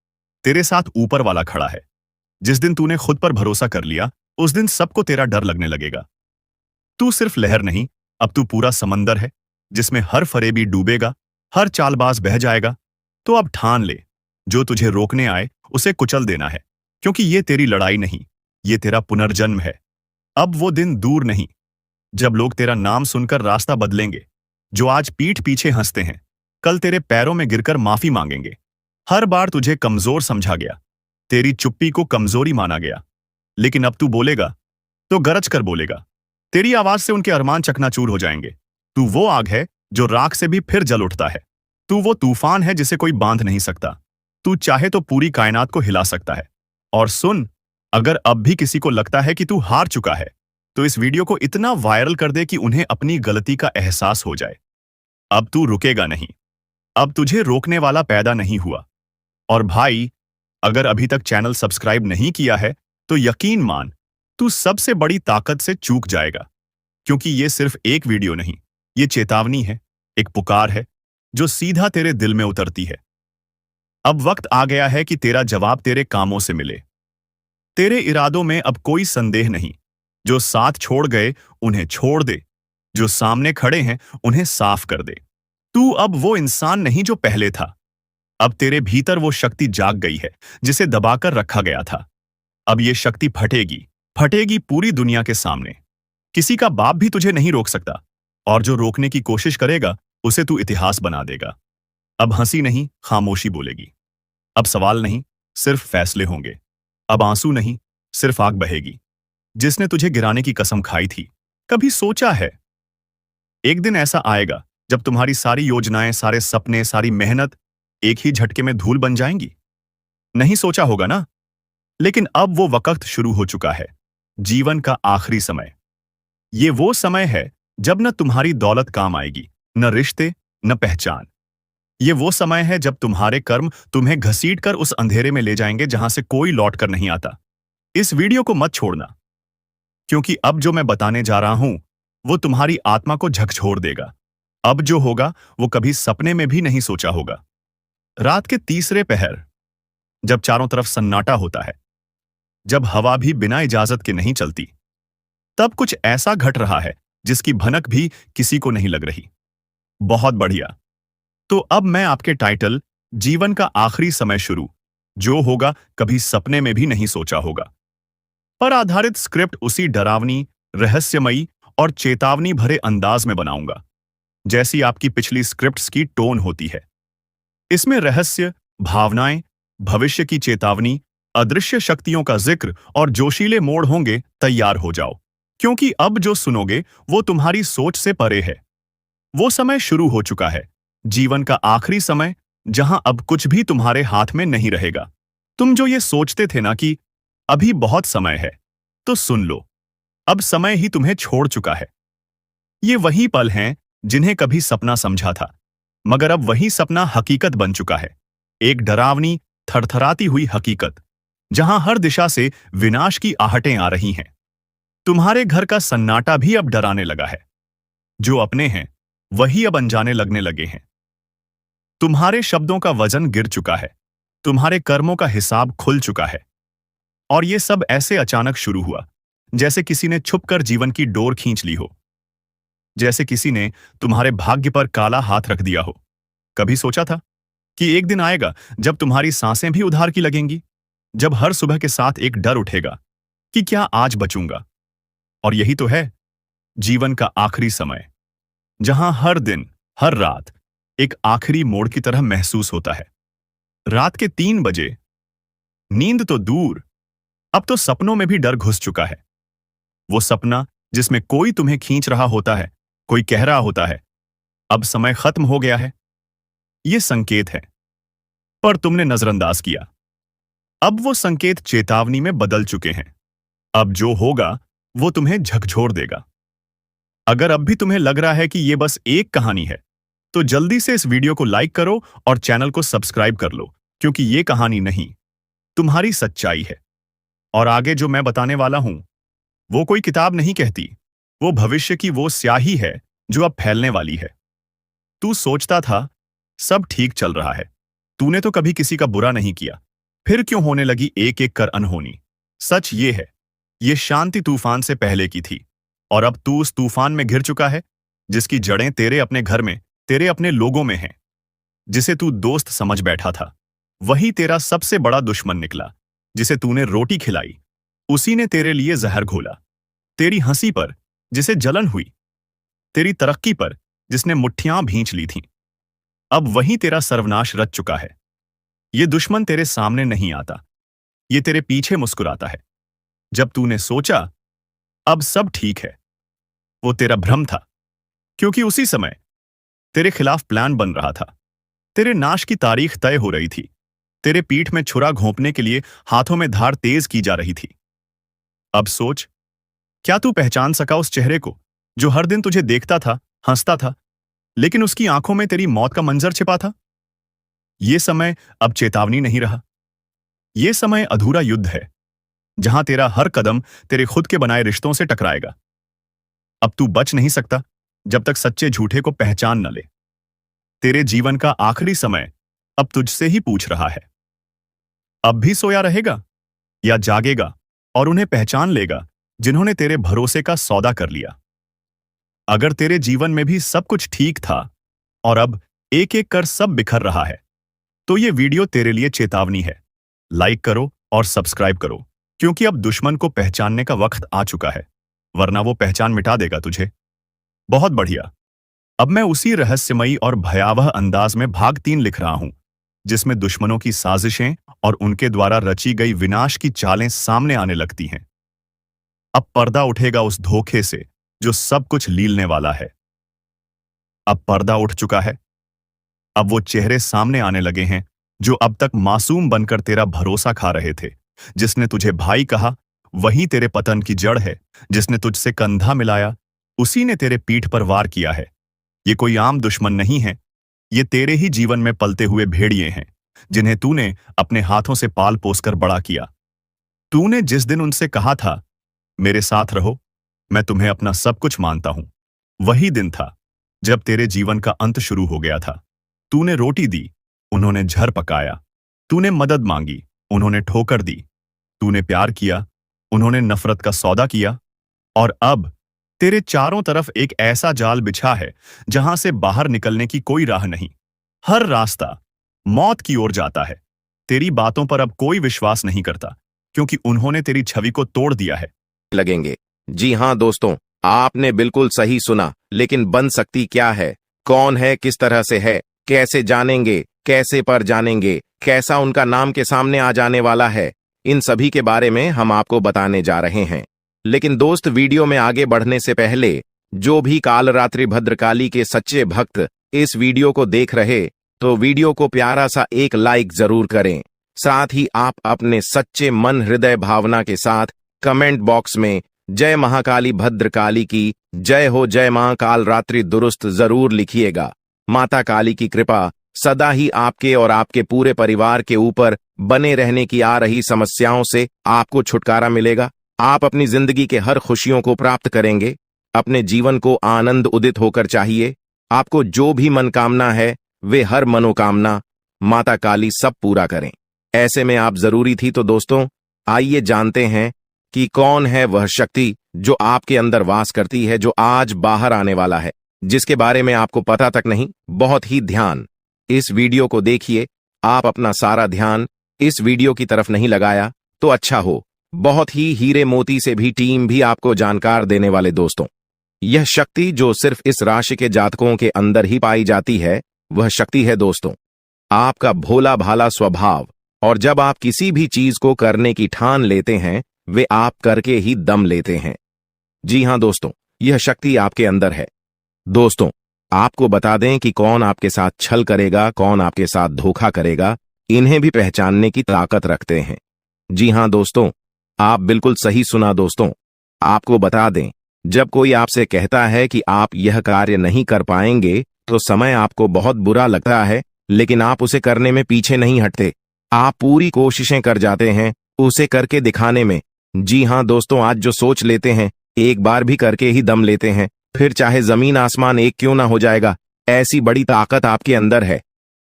तेरे साथ ऊपर वाला खड़ा है। जिस दिन तूने खुद पर भरोसा कर लिया, उस दिन सबको तेरा डर लगने लगेगा। तू सिर्फ लहर नहीं, अब तू पूरा समंदर है, जिसमें हर फरेबी डूबेगा, हर चालबाज बह जाएगा। तो अब ठान ले, जो तुझे रोकने आए उसे कुचल देना है, क्योंकि ये तेरी लड़ाई नहीं, ये तेरा पुनर्जन्म है। अब वो दिन दूर नहीं, जब लोग तेरा नाम सुनकर रास्ता बदलेंगे। जो आज पीठ पीछे हंसते हैं, कल तेरे पैरों में गिरकर माफी मांगेंगे। हर बार तुझे कमजोर समझा गया, तेरी चुप्पी को कमजोरी माना गया, लेकिन अब तू बोलेगा तो गरज कर बोलेगा। तेरी आवाज से उनके अरमान चकनाचूर हो जाएंगे। तू वो आग है जो राख से भी फिर जल उठता है। तू वो तूफान है जिसे कोई बांध नहीं सकता। तू चाहे तो पूरी कायनात को हिला सकता है। और सुन, अगर अब भी किसी को लगता है कि तू हार चुका है, तो इस वीडियो को इतना वायरल कर दे कि उन्हें अपनी गलती का एहसास हो जाए। अब तू रुकेगा नहीं, अब तुझे रोकने वाला पैदा नहीं हुआ। और भाई, अगर अभी तक चैनल सब्सक्राइब नहीं किया है, तो यकीन मान, तू सबसे बड़ी ताकत से चूक जाएगा। क्योंकि ये सिर्फ एक वीडियो नहीं, ये चेतावनी है, एक पुकार है, जो सीधा तेरे दिल में उतरती है। अब वक्त आ गया है कि तेरा जवाब तेरे कामों से मिले। तेरे इरादों में अब कोई संदेह नहीं। जो साथ छोड़ गए उन्हें छोड़ दे, जो सामने खड़े हैं उन्हें साफ कर दे। तू अब वो इंसान नहीं जो पहले था। अब तेरे भीतर वो शक्ति जाग गई है जिसे दबाकर रखा गया था। अब ये शक्ति फटेगी, फटेगी पूरी दुनिया के सामने। किसी का बाप भी तुझे नहीं रोक सकता, और जो रोकने की कोशिश करेगा उसे तू इतिहास बना देगा। अब हंसी नहीं, खामोशी बोलेगी। अब सवाल नहीं, सिर्फ फैसले होंगे। अब आंसू नहीं, सिर्फ आग बहेगी। जिसने तुझे गिराने की कसम खाई थी, कभी सोचा है एक दिन ऐसा आएगा जब तुम्हारी सारी योजनाएं, सारे सपने, सारी मेहनत एक ही झटके में धूल बन जाएंगी? नहीं सोचा होगा ना? लेकिन अब वो वक्त शुरू हो चुका है, जीवन का आखिरी समय। ये वो समय है जब न तुम्हारी दौलत काम आएगी, न रिश्ते, न पहचान। ये वो समय है जब तुम्हारे कर्म तुम्हें घसीट कर उस अंधेरे में ले जाएंगे जहां से कोई लौट कर नहीं आता। इस वीडियो को मत छोड़ना, क्योंकि अब जो मैं बताने जा रहा हूं, वो तुम्हारी आत्मा को झकझोर देगा। अब जो होगा वो कभी सपने में भी नहीं सोचा होगा। रात के तीसरे पहर, जब चारों तरफ सन्नाटा होता है, जब हवा भी बिना इजाजत के नहीं चलती, तब कुछ ऐसा घट रहा है जिसकी भनक भी किसी को नहीं लग रही। बहुत बढ़िया। तो अब मैं आपके टाइटल जीवन का आखिरी समय शुरू, जो होगा कभी सपने में भी नहीं सोचा होगा, पर आधारित स्क्रिप्ट उसी डरावनी, रहस्यमयी और चेतावनी भरे अंदाज में बनाऊंगा जैसी आपकी पिछली स्क्रिप्ट्स की टोन होती है। इसमें रहस्य, भावनाएं, भविष्य की चेतावनी, अदृश्य शक्तियों का जिक्र और जोशीले मोड़ होंगे। तैयार हो जाओ, क्योंकि अब जो सुनोगे वो तुम्हारी सोच से परे है। वो समय शुरू हो चुका है, जीवन का आखिरी समय, जहां अब कुछ भी तुम्हारे हाथ में नहीं रहेगा। तुम जो ये सोचते थे ना कि अभी बहुत समय है, तो सुन लो, अब समय ही तुम्हें छोड़ चुका है। ये वही पल हैं जिन्हें कभी सपना समझा था, मगर अब वही सपना हकीकत बन चुका है। एक डरावनी, थरथराती हुई हकीकत, जहां हर दिशा से विनाश की आहटें आ रही हैं। तुम्हारे घर का सन्नाटा भी अब डराने लगा है। जो अपने हैं वही अब अनजाने लगने लगे हैं। तुम्हारे शब्दों का वजन गिर चुका है, तुम्हारे कर्मों का हिसाब खुल चुका है। और ये सब ऐसे अचानक शुरू हुआ, जैसे किसी ने छुपकर जीवन की डोर खींच ली हो, जैसे किसी ने तुम्हारे भाग्य पर काला हाथ रख दिया हो। कभी सोचा था कि एक दिन आएगा जब तुम्हारी सांसें भी उधार की लगेंगी, जब हर सुबह के साथ एक डर उठेगा कि क्या आज बचूंगा? और यही तो है जीवन का आखिरी समय, जहां हर दिन, हर रात एक आखिरी मोड़ की तरह महसूस होता है। रात के 3 बजे, नींद तो दूर, अब तो सपनों में भी डर घुस चुका है। वो सपना जिसमें कोई तुम्हें खींच रहा होता है, कोई कह रहा होता है, अब समय खत्म हो गया है। ये संकेत है, पर तुमने नजरअंदाज किया। अब वो संकेत चेतावनी में बदल चुके हैं। अब जो होगा वो तुम्हें झकझोर देगा। अगर अब भी तुम्हें लग रहा है कि ये बस एक कहानी है, तो जल्दी से इस वीडियो को लाइक करो और चैनल को सब्सक्राइब कर लो, क्योंकि ये कहानी नहीं, तुम्हारी सच्चाई है। और आगे जो मैं बताने वाला हूं, वो कोई किताब नहीं कहती, वो भविष्य की वो स्याही है जो अब फैलने वाली है। तू सोचता था सब ठीक चल रहा है, तूने तो कभी किसी का बुरा नहीं किया, फिर क्यों होने लगी एक एक कर अनहोनी? सच ये है, ये शांति तूफान से पहले की थी, और अब तू उस तूफान में घिर चुका है जिसकी जड़ें तेरे अपने घर में, तेरे अपने लोगों में हैं। जिसे तू दोस्त समझ बैठा था, वही तेरा सबसे बड़ा दुश्मन निकला। जिसे तूने रोटी खिलाई, उसी ने तेरे लिए जहर घोला। तेरी हंसी पर जिसे जलन हुई, तेरी तरक्की पर जिसने मुट्ठियां भींच ली थीं, अब वही तेरा सर्वनाश रच चुका है। ये दुश्मन तेरे सामने नहीं आता, ये तेरे पीछे मुस्कुराता है। जब तूने सोचा अब सब ठीक है, वो तेरा भ्रम था, क्योंकि उसी समय तेरे खिलाफ प्लान बन रहा था। तेरे नाश की तारीख तय हो रही थी। तेरे पीठ में छुरा घोंपने के लिए हाथों में धार तेज की जा रही थी। अब सोच, क्या तू पहचान सका उस चेहरे को जो हर दिन तुझे देखता था, हंसता था, लेकिन उसकी आंखों में तेरी मौत का मंजर छिपा था? ये समय अब चेतावनी नहीं रहा। ये समय अधूरा युद्ध है, जहां तेरा हर कदम तेरे खुद के बनाए रिश्तों से टकराएगा। अब तू बच नहीं सकता जब तक सच्चे झूठे को पहचान न ले। तेरे जीवन का आखिरी समय अब तुझसे ही पूछ रहा है, अब भी सोया रहेगा या जागेगा और उन्हें पहचान लेगा जिन्होंने तेरे भरोसे का सौदा कर लिया? अगर तेरे जीवन में भी सब कुछ ठीक था और अब एक एक कर सब बिखर रहा है, तो ये वीडियो तेरे लिए चेतावनी है। लाइक करो और सब्सक्राइब करो, क्योंकि अब दुश्मन को पहचानने का वक्त आ चुका है, वरना वो पहचान मिटा देगा तुझे। बहुत बढ़िया। अब मैं उसी रहस्यमयी और भयावह अंदाज में भाग 3 लिख रहा हूं, जिसमें दुश्मनों की साजिशें और उनके द्वारा रची गई विनाश की चालें सामने आने लगती हैं। अब पर्दा उठेगा उस धोखे से जो सब कुछ लीलने वाला है। अब पर्दा उठ चुका है। अब वो चेहरे सामने आने लगे हैं जो अब तक मासूम बनकर तेरा भरोसा खा रहे थे। जिसने तुझे भाई कहा, वही तेरे पतन की जड़ है। जिसने तुझसे कंधा मिलाया, उसी ने तेरे पीठ पर वार किया है। ये कोई आम दुश्मन नहीं है, ये तेरे ही जीवन में पलते हुए भेड़िए हैं, जिन्हें तूने अपने हाथों से पाल पोसकर बड़ा किया। तूने जिस दिन उनसे कहा था, मेरे साथ रहो, मैं तुम्हें अपना सब कुछ मानता हूं, वही दिन था जब तेरे जीवन का अंत शुरू हो गया था, तूने रोटी दी, उन्होंने झर पकाया। तूने मदद मांगी, उन्होंने ठोकर दी। तूने प्यार किया, उन्होंने नफरत का सौदा किया। और अब तेरे चारों तरफ एक ऐसा जाल बिछा है जहां से बाहर निकलने की कोई राह नहीं। हर रास्ता मौत की ओर जाता है। तेरी बातों पर अब कोई विश्वास नहीं करता, क्योंकि उन्होंने तेरी छवि को तोड़ दिया है। लगेंगे। जी हाँ दोस्तों, आपने बिल्कुल सही सुना। लेकिन बन सकती क्या है, कौन है, किस तरह से है, कैसे जानेंगे, कैसे पर जानेंगे, कैसा उनका नाम के सामने आ जाने वाला है, इन सभी के बारे में हम आपको बताने जा रहे हैं। लेकिन दोस्त, वीडियो में आगे बढ़ने से पहले जो भी कालरात्रि भद्रकाली के सच्चे भक्त इस वीडियो को देख रहे, तो वीडियो को प्यारा सा एक लाइक जरूर करें। साथ ही आप अपने सच्चे मन हृदय भावना के साथ कमेंट बॉक्स में जय महाकाली भद्रकाली की जय हो, जय मां कालरात्रि दुरुस्त जरूर लिखिएगा। माता काली की कृपा सदा ही आपके और आपके पूरे परिवार के ऊपर बने रहने की आ रही समस्याओं से आपको छुटकारा मिलेगा। आप अपनी जिंदगी के हर खुशियों को प्राप्त करेंगे। अपने जीवन को आनंद उदित होकर चाहिए। आपको जो भी मनोकामना है, वे हर मनोकामना माता काली सब पूरा करें। ऐसे में आप जरूरी थी। तो दोस्तों, आइए जानते हैं कि कौन है वह शक्ति जो आपके अंदर वास करती है, जो आज बाहर आने वाला है, जिसके बारे में आपको पता तक नहीं। बहुत ही ध्यान इस वीडियो को देखिए। आप अपना सारा ध्यान इस वीडियो की तरफ नहीं लगाया तो अच्छा हो। बहुत ही हीरे मोती से भी टीम भी आपको जानकार देने वाले दोस्तों, यह शक्ति जो सिर्फ इस राशि के जातकों के अंदर ही पाई जाती है, वह शक्ति है दोस्तों आपका भोला भाला स्वभाव। और जब आप किसी भी चीज को करने की ठान लेते हैं, वे आप करके ही दम लेते हैं। जी हां दोस्तों, यह शक्ति आपके अंदर है। दोस्तों, आपको बता दें कि कौन आपके साथ छल करेगा, कौन आपके साथ धोखा करेगा, इन्हें भी पहचानने की ताकत रखते हैं। जी हां दोस्तों, आप बिल्कुल सही सुना दोस्तों। आपको बता दें, जब कोई आपसे कहता है कि आप यह कार्य नहीं कर पाएंगे, तो समय आपको बहुत बुरा लगता है, लेकिन आप उसे करने में पीछे नहीं हटते। आप पूरी कोशिशें कर जाते हैं उसे करके दिखाने में। जी हां दोस्तों, आज जो सोच लेते हैं, एक बार भी करके ही दम लेते हैं, फिर चाहे जमीन आसमान एक क्यों ना हो जाएगा। ऐसी बड़ी ताकत आपके अंदर है।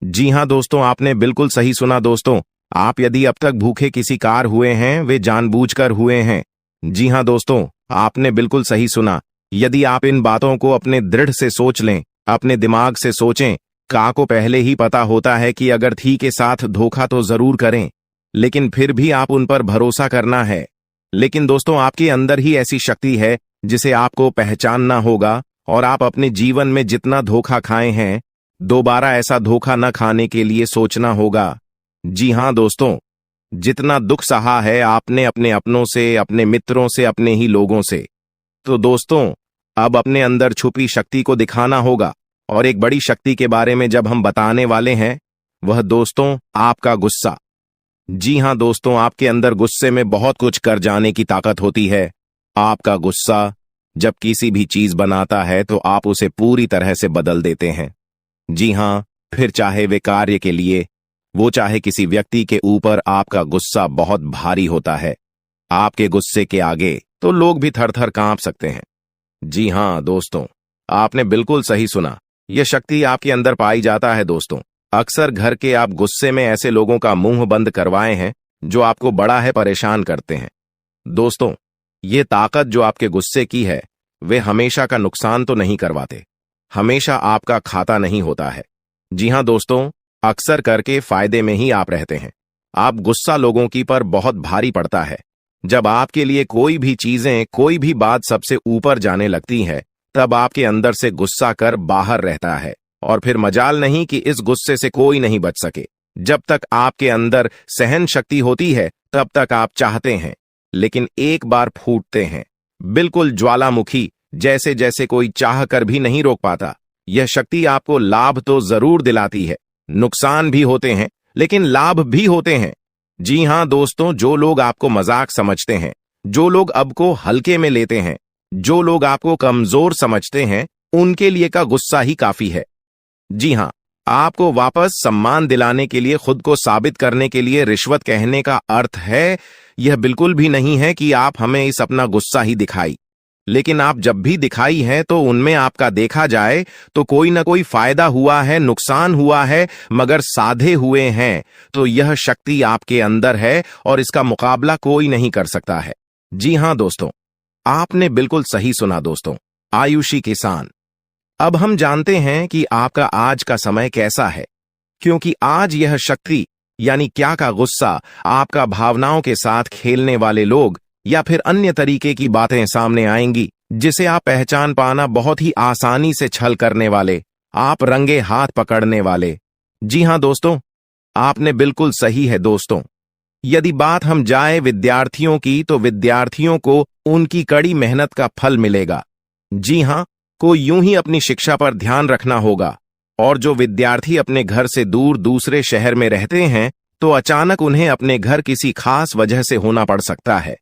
जी हां दोस्तों, आपने बिल्कुल सही सुना दोस्तों। आप यदि अब तक भूखे किसी कार हुए हैं, वे जानबूझकर हुए हैं। जी हां दोस्तों, आपने बिल्कुल सही सुना। यदि आप इन बातों को अपने दृढ़ से सोच लें, अपने दिमाग से सोचें, का को पहले ही पता होता है कि अगर थी के साथ धोखा तो जरूर करें, लेकिन फिर भी आप उन पर भरोसा करना है। लेकिन दोस्तों, आपके अंदर ही ऐसी शक्ति है जिसे आपको पहचानना होगा, और आप अपने जीवन में जितना धोखा खाए हैं, दोबारा ऐसा धोखा न खाने के लिए सोचना होगा। जी हां दोस्तों, जितना दुख सहा है आपने अपने अपनों से, अपने मित्रों से, अपने ही लोगों से, तो दोस्तों अब अपने अंदर छुपी शक्ति को दिखाना होगा। और एक बड़ी शक्ति के बारे में जब हम बताने वाले हैं, वह दोस्तों आपका गुस्सा। जी हां दोस्तों, आपके अंदर गुस्से में बहुत कुछ कर जाने की ताकत होती है। आपका गुस्सा जब किसी भी चीज बनाता है तो आप उसे पूरी तरह से बदल देते हैं। जी हां, फिर चाहे वे कार्य के लिए, वो चाहे किसी व्यक्ति के ऊपर, आपका गुस्सा बहुत भारी होता है। आपके गुस्से के आगे तो लोग भी थर थर कांप सकते हैं। जी हां दोस्तों, आपने बिल्कुल सही सुना। यह शक्ति आपके अंदर पाई जाता है दोस्तों। अक्सर घर के आप गुस्से में ऐसे लोगों का मुंह बंद करवाए हैं जो आपको बड़ा है परेशान करते हैं। दोस्तों, ये ताकत जो आपके गुस्से की है, वे हमेशा का नुकसान तो नहीं करवाते, हमेशा आपका खाता नहीं होता है। जी हां दोस्तों, अक्सर करके फायदे में ही आप रहते हैं। आप गुस्सा लोगों की पर बहुत भारी पड़ता है। जब आपके लिए कोई भी चीजें, कोई भी बात सबसे ऊपर जाने लगती है, तब आपके अंदर से गुस्सा कर बाहर रहता है, और फिर मजाल नहीं कि इस गुस्से से कोई नहीं बच सके। जब तक आपके अंदर सहन शक्ति होती है, तब तक आप चाहते हैं, लेकिन एक बार फूटते हैं, बिल्कुल ज्वालामुखी जैसे, जैसे कोई चाह कर भी नहीं रोक पाता। यह शक्ति आपको लाभ तो जरूर दिलाती है, नुकसान भी होते हैं, लेकिन लाभ भी होते हैं। जी हां दोस्तों, जो लोग आपको मजाक समझते हैं, जो लोग अब को हल्के में लेते हैं, जो लोग आपको कमजोर समझते हैं, उनके लिए का गुस्सा ही काफी है। जी हां, आपको वापस सम्मान दिलाने के लिए, खुद को साबित करने के लिए रिश्वत कहने का अर्थ है, यह बिल्कुल भी नहीं है कि आप हमें इस अपना गुस्सा ही दिखाई। लेकिन आप जब भी दिखाई हैं तो उनमें आपका देखा जाए तो कोई ना कोई फायदा हुआ है, नुकसान हुआ है, मगर साधे हुए हैं तो यह शक्ति आपके अंदर है और इसका मुकाबला कोई नहीं कर सकता है। जी हां दोस्तों, आपने बिल्कुल सही सुना दोस्तों। आयुषी किसान, अब हम जानते हैं कि आपका आज का समय कैसा है, क्योंकि आज यह शक्ति यानी क्या का गुस्सा, आपका भावनाओं के साथ खेलने वाले लोग या फिर अन्य तरीके की बातें सामने आएंगी जिसे आप पहचान पाना बहुत ही आसानी से छल करने वाले, आप रंगे हाथ पकड़ने वाले। जी हां दोस्तों, आपने बिल्कुल सही है दोस्तों। यदि बात हम जाए विद्यार्थियों की तो विद्यार्थियों को उनकी कड़ी मेहनत का फल मिलेगा। जी हां, को यूं ही अपनी शिक्षा पर ध्यान रखना होगा। और जो विद्यार्थी अपने घर से दूर दूसरे शहर में रहते हैं तो अचानक उन्हें अपने घर किसी खास वजह से होना पड़ सकता है।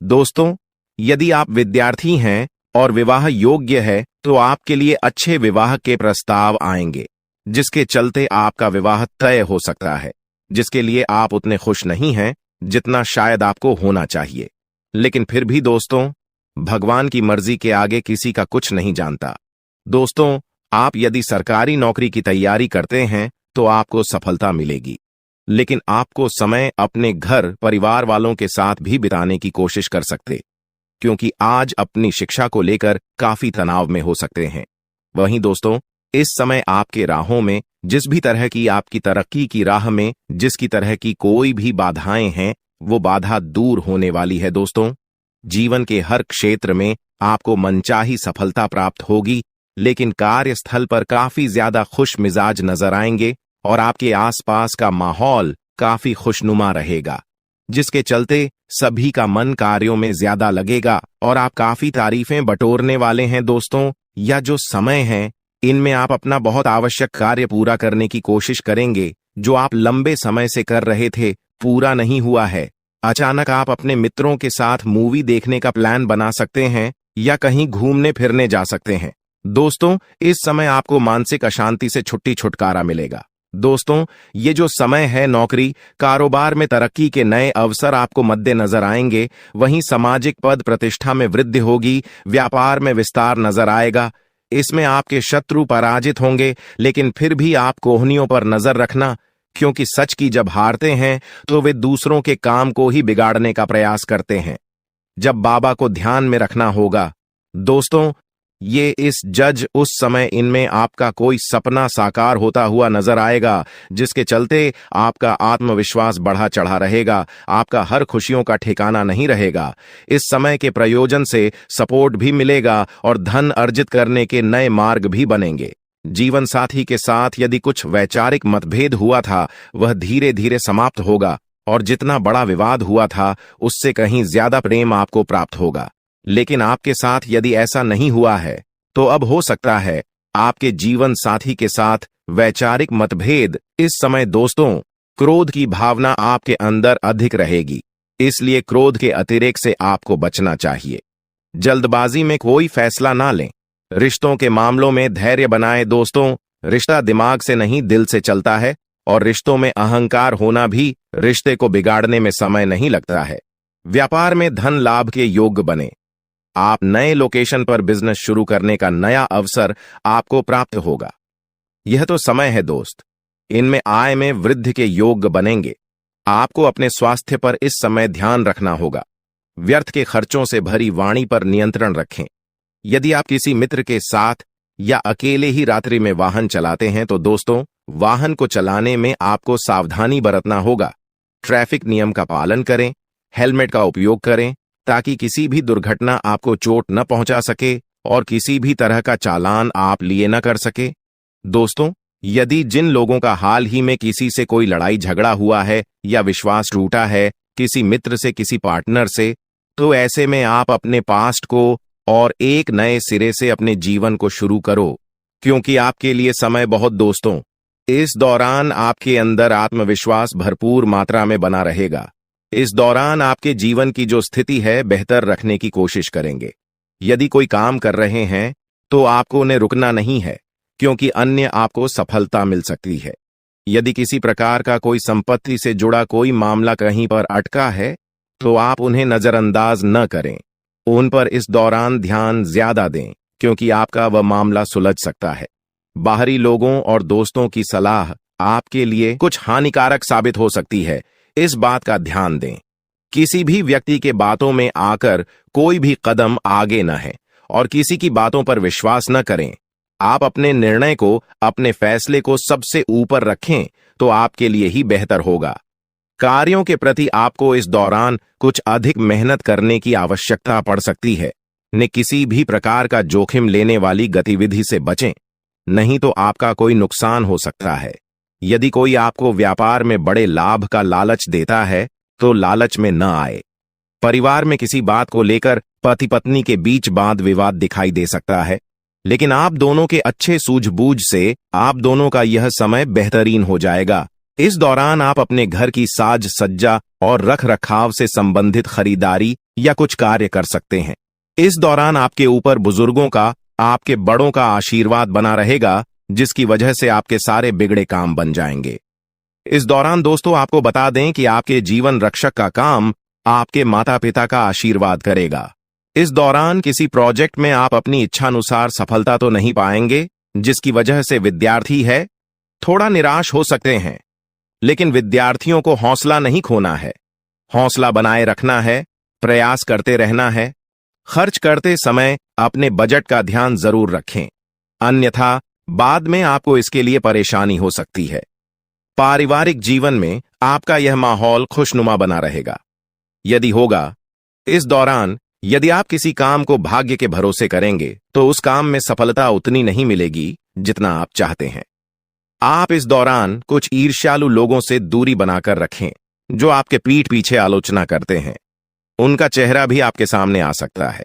दोस्तों, यदि आप विद्यार्थी हैं और विवाह योग्य है तो आपके लिए अच्छे विवाह के प्रस्ताव आएंगे, जिसके चलते आपका विवाह तय हो सकता है, जिसके लिए आप उतने खुश नहीं हैं जितना शायद आपको होना चाहिए। लेकिन फिर भी दोस्तों, भगवान की मर्जी के आगे किसी का कुछ नहीं जानता। दोस्तों, आप यदि सरकारी नौकरी की तैयारी करते हैं तो आपको सफलता मिलेगी, लेकिन आपको समय अपने घर परिवार वालों के साथ भी बिताने की कोशिश कर सकते, क्योंकि आज अपनी शिक्षा को लेकर काफी तनाव में हो सकते हैं। वहीं दोस्तों, इस समय आपके राहों में जिस भी तरह की आपकी तरक्की की राह में जिसकी तरह की कोई भी बाधाएं हैं, वो बाधा दूर होने वाली है दोस्तों। जीवन के हर क्षेत्र में आपको मनचाही सफलता प्राप्त होगी, लेकिन कार्यस्थल पर काफी ज्यादा खुश मिजाज नजर आएंगे और आपके आसपास का माहौल काफी खुशनुमा रहेगा, जिसके चलते सभी का मन कार्यों में ज्यादा लगेगा और आप काफी तारीफें बटोरने वाले हैं दोस्तों। या जो समय है, इनमें आप अपना बहुत आवश्यक कार्य पूरा करने की कोशिश करेंगे जो आप लंबे समय से कर रहे थे, पूरा नहीं हुआ है। अचानक आप अपने मित्रों के साथ मूवी देखने का प्लान बना सकते हैं या कहीं घूमने फिरने जा सकते हैं। दोस्तों, इस समय आपको मानसिक अशांति से छुटकारा मिलेगा। दोस्तों, ये जो समय है, नौकरी कारोबार में तरक्की के नए अवसर आपको मद्देनजर आएंगे, वहीं सामाजिक पद प्रतिष्ठा में वृद्धि होगी, व्यापार में विस्तार नजर आएगा। इसमें आपके शत्रु पराजित होंगे, लेकिन फिर भी आप कोहनियों पर नजर रखना, क्योंकि सच की जब हारते हैं तो वे दूसरों के काम को ही बिगाड़ने का प्रयास करते हैं। जब बाबा को ध्यान में रखना होगा। दोस्तों, ये इस जज उस समय इनमें आपका कोई सपना साकार होता हुआ नजर आएगा, जिसके चलते आपका आत्मविश्वास बढ़ा चढ़ा रहेगा, आपका हर खुशियों का ठिकाना नहीं रहेगा। इस समय के प्रयोजन से सपोर्ट भी मिलेगा और धन अर्जित करने के नए मार्ग भी बनेंगे। जीवन साथी के साथ यदि कुछ वैचारिक मतभेद हुआ था, वह धीरे धीरे समाप्त होगा और जितना बड़ा विवाद हुआ था उससे कहीं ज्यादा प्रेम आपको प्राप्त होगा। लेकिन आपके साथ यदि ऐसा नहीं हुआ है तो अब हो सकता है आपके जीवन साथी के साथ वैचारिक मतभेद। इस समय दोस्तों, क्रोध की भावना आपके अंदर अधिक रहेगी, इसलिए क्रोध के अतिरेक से आपको बचना चाहिए। जल्दबाजी में कोई फैसला ना लें। रिश्तों के मामलों में धैर्य बनाएं दोस्तों। रिश्ता दिमाग से नहीं, दिल से चलता है और रिश्तों में अहंकार होना भी रिश्ते को बिगाड़ने में समय नहीं लगता है। व्यापार में धन लाभ के योग्य बने। आप नए लोकेशन पर बिजनेस शुरू करने का नया अवसर आपको प्राप्त होगा। यह तो समय है दोस्त, इनमें आय में वृद्धि के योग्य बनेंगे। आपको अपने स्वास्थ्य पर इस समय ध्यान रखना होगा। व्यर्थ के खर्चों से भरी वाणी पर नियंत्रण रखें। यदि आप किसी मित्र के साथ या अकेले ही रात्रि में वाहन चलाते हैं तो दोस्तों, वाहन को चलाने में आपको सावधानी बरतना होगा। ट्रैफिक नियम का पालन करें, हेलमेट का उपयोग करें ताकि किसी भी दुर्घटना आपको चोट न पहुंचा सके और किसी भी तरह का चालान आप लिए न कर सके। दोस्तों, यदि जिन लोगों का हाल ही में किसी से कोई लड़ाई झगड़ा हुआ है या विश्वास टूटा है, किसी मित्र से, किसी पार्टनर से, तो ऐसे में आप अपने पास्ट को और एक नए सिरे से अपने जीवन को शुरू करो, क्योंकि आपके लिए समय बहुत दोस्तों। इस दौरान आपके अंदर आत्मविश्वास भरपूर मात्रा में बना रहेगा। इस दौरान आपके जीवन की जो स्थिति है बेहतर रखने की कोशिश करेंगे। यदि कोई काम कर रहे हैं तो आपको उन्हें रुकना नहीं है, क्योंकि अन्य आपको सफलता मिल सकती है। यदि किसी प्रकार का कोई संपत्ति से जुड़ा कोई मामला कहीं पर अटका है तो आप उन्हें नजरअंदाज न करें। उन पर इस दौरान ध्यान ज्यादा दें, क्योंकि आपका वह मामला सुलझ सकता है। बाहरी लोगों और दोस्तों की सलाह आपके लिए कुछ हानिकारक साबित हो सकती है, इस बात का ध्यान दें। किसी भी व्यक्ति के बातों में आकर कोई भी कदम आगे न है और किसी की बातों पर विश्वास न करें। आप अपने निर्णय को, अपने फैसले को सबसे ऊपर रखें तो आपके लिए ही बेहतर होगा। कार्यों के प्रति आपको इस दौरान कुछ अधिक मेहनत करने की आवश्यकता पड़ सकती है। ने किसी भी प्रकार का जोखिम लेने वाली गतिविधि से बचें, नहीं तो आपका कोई नुकसान हो सकता है। यदि कोई आपको व्यापार में बड़े लाभ का लालच देता है तो लालच में न आए। परिवार में किसी बात को लेकर पति पत्नी के बीच वाद विवाद दिखाई दे सकता है, लेकिन आप दोनों के अच्छे सूझबूझ से आप दोनों का यह समय बेहतरीन हो जाएगा। इस दौरान आप अपने घर की साज सज्जा और रख रखाव से संबंधित खरीदारी या कुछ कार्य कर सकते हैं। इस दौरान आपके ऊपर बुजुर्गों का, आपके बड़ों का आशीर्वाद बना रहेगा, जिसकी वजह से आपके सारे बिगड़े काम बन जाएंगे। इस दौरान दोस्तों आपको बता दें कि आपके जीवन रक्षक का काम आपके माता पिता का आशीर्वाद करेगा। इस दौरान किसी प्रोजेक्ट में आप अपनी इच्छानुसार सफलता तो नहीं पाएंगे, जिसकी वजह से विद्यार्थी है थोड़ा निराश हो सकते हैं, लेकिन विद्यार्थियों को हौसला नहीं खोना है, हौसला बनाए रखना है, प्रयास करते रहना है। खर्च करते समय अपने बजट का ध्यान जरूर रखें, अन्यथा बाद में आपको इसके लिए परेशानी हो सकती है। पारिवारिक जीवन में आपका यह माहौल खुशनुमा बना रहेगा। यदि होगा, इस दौरान यदि आप किसी काम को भाग्य के भरोसे करेंगे तो उस काम में सफलता उतनी नहीं मिलेगी जितना आप चाहते हैं। आप इस दौरान कुछ ईर्ष्यालु लोगों से दूरी बनाकर रखें जो आपके पीठ पीछे आलोचना करते हैं। उनका चेहरा भी आपके सामने आ सकता है।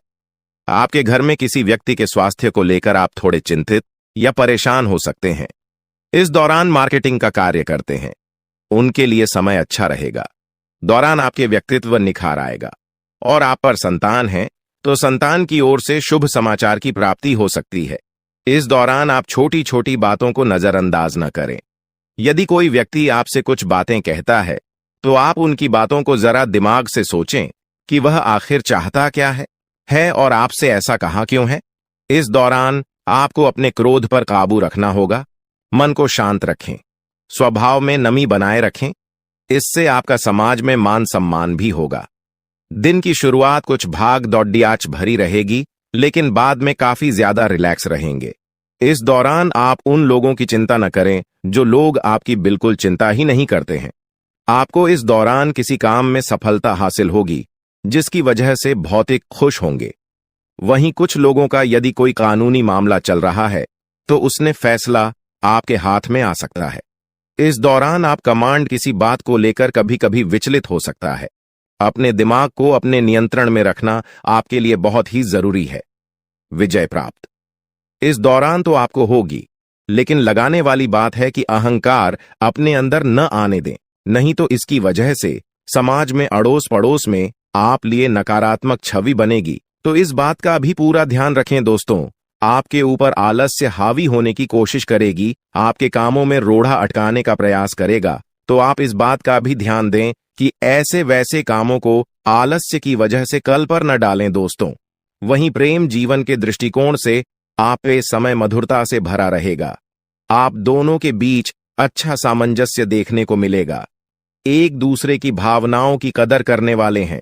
आपके घर में किसी व्यक्ति के स्वास्थ्य को लेकर आप थोड़े चिंतित या परेशान हो सकते हैं। इस दौरान मार्केटिंग का कार्य करते हैं, उनके लिए समय अच्छा रहेगा। दौरान आपके व्यक्तित्व निखार आएगा। और आप पर संतान है तो संतान की ओर से शुभ समाचार की प्राप्ति हो सकती है। इस दौरान आप छोटी छोटी बातों को नजरअंदाज न करें। यदि कोई व्यक्ति आपसे कुछ बातें कहता है तो आप उनकी बातों को जरा दिमाग से सोचें कि वह आखिर चाहता क्या है और आपसे ऐसा कहा क्यों है। इस दौरान आपको अपने क्रोध पर काबू रखना होगा। मन को शांत रखें, स्वभाव में नमी बनाए रखें, इससे आपका समाज में मान सम्मान भी होगा। दिन की शुरुआत कुछ भाग दौड़ियाच भरी रहेगी, लेकिन बाद में काफी ज्यादा रिलैक्स रहेंगे। इस दौरान आप उन लोगों की चिंता न करें जो लोग आपकी बिल्कुल चिंता ही नहीं करते हैं। आपको इस दौरान किसी काम में सफलता हासिल होगी, जिसकी वजह से भौतिक खुश होंगे। वहीं कुछ लोगों का यदि कोई कानूनी मामला चल रहा है तो उसने फैसला आपके हाथ में आ सकता है। इस दौरान आप कमांड किसी बात को लेकर कभी कभी विचलित हो सकता है। अपने दिमाग को अपने नियंत्रण में रखना आपके लिए बहुत ही जरूरी है। विजय प्राप्त इस दौरान तो आपको होगी, लेकिन लगाने वाली बात है कि अहंकार अपने अंदर न आने दें, नहीं तो इसकी वजह से समाज में अड़ोस पड़ोस में आप लिए नकारात्मक छवि बनेगी। तो इस बात का भी पूरा ध्यान रखें दोस्तों। आपके ऊपर आलस्य हावी होने की कोशिश करेगी, आपके कामों में रोड़ा अटकाने का प्रयास करेगा, तो आप इस बात का भी ध्यान दें कि ऐसे वैसे कामों को आलस्य की वजह से कल पर न डालें दोस्तों। वहीं प्रेम जीवन के दृष्टिकोण से आप पे समय मधुरता से भरा रहेगा। आप दोनों के बीच अच्छा सामंजस्य देखने को मिलेगा। एक दूसरे की भावनाओं की कदर करने वाले हैं।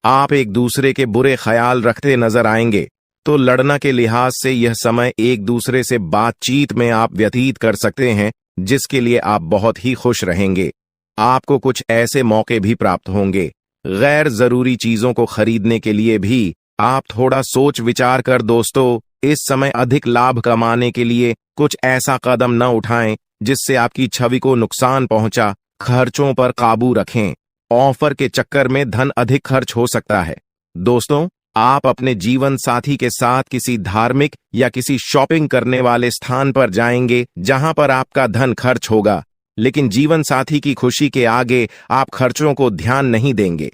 आप एक दूसरे के बुरे ख्याल रखते नजर आएंगे, तो लड़ना के लिहाज से यह समय एक दूसरे से बातचीत में आप व्यतीत कर सकते हैं, जिसके लिए आप बहुत ही खुश रहेंगे। आपको कुछ ऐसे मौके भी प्राप्त होंगे। गैर जरूरी चीजों को खरीदने के लिए भी आप थोड़ा सोच विचार कर दोस्तों इस समय अधिक लाभ कमाने के लिए कुछ ऐसा कदम न उठाएं जिससे आपकी छवि को नुकसान पहुंचा। खर्चों पर काबू रखें। ऑफर के चक्कर में धन अधिक खर्च हो सकता है। दोस्तों, आप अपने जीवन साथी के साथ किसी धार्मिक या किसी शॉपिंग करने वाले स्थान पर जाएंगे जहां पर आपका धन खर्च होगा, लेकिन जीवन साथी की खुशी के आगे आप खर्चों को ध्यान नहीं देंगे।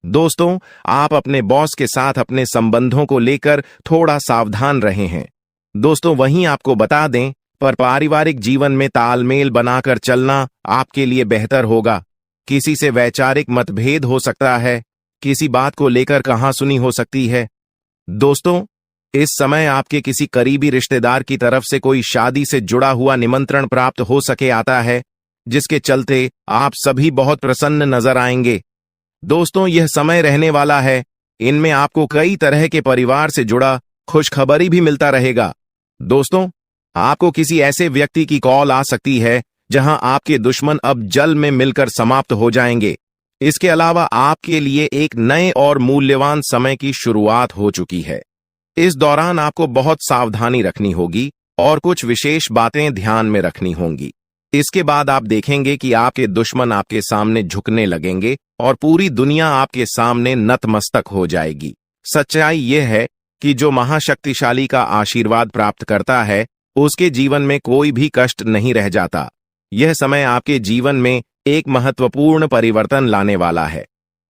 दोस्तों, आप अपने बॉस के साथ अपने संबंधों को लेकर थोड़ा सावधान रहे हैं। दोस्तों, वहीं आपको बता दें, पर पारिवारिक जीवन में तालमेल बनाकर चलना आपके लिए बेहतर होगा। किसी से वैचारिक मतभेद हो सकता है, किसी बात को लेकर कहासुनी हो सकती है, दोस्तों, इस समय आपके किसी करीबी रिश्तेदार की तरफ से कोई शादी से जुड़ा हुआ निमंत्रण प्राप्त हो सके आता है, जिसके चलते आप सभी बहुत प्रसन्न नजर आएंगे। दोस्तों, यह समय रहने वाला है। इनमें आपको कई तरह के परिवार से जुड़ा खुशखबरी भी मिलता रहेगा। दोस्तों, आपको किसी ऐसे व्यक्ति की कॉल आ सकती है जहां आपके दुश्मन अब जल में मिलकर समाप्त हो जाएंगे। इसके अलावा आपके लिए एक नए और मूल्यवान समय की शुरुआत हो चुकी है। इस दौरान आपको बहुत सावधानी रखनी होगी और कुछ विशेष बातें ध्यान में रखनी होंगी। इसके बाद आप देखेंगे कि आपके दुश्मन आपके सामने झुकने लगेंगे और पूरी दुनिया आपके सामने नतमस्तक हो जाएगी। सच्चाई यह है कि जो महाशक्तिशाली का आशीर्वाद प्राप्त करता है, उसके जीवन में कोई भी कष्ट नहीं रह जाता। यह समय आपके जीवन में एक महत्वपूर्ण परिवर्तन लाने वाला है।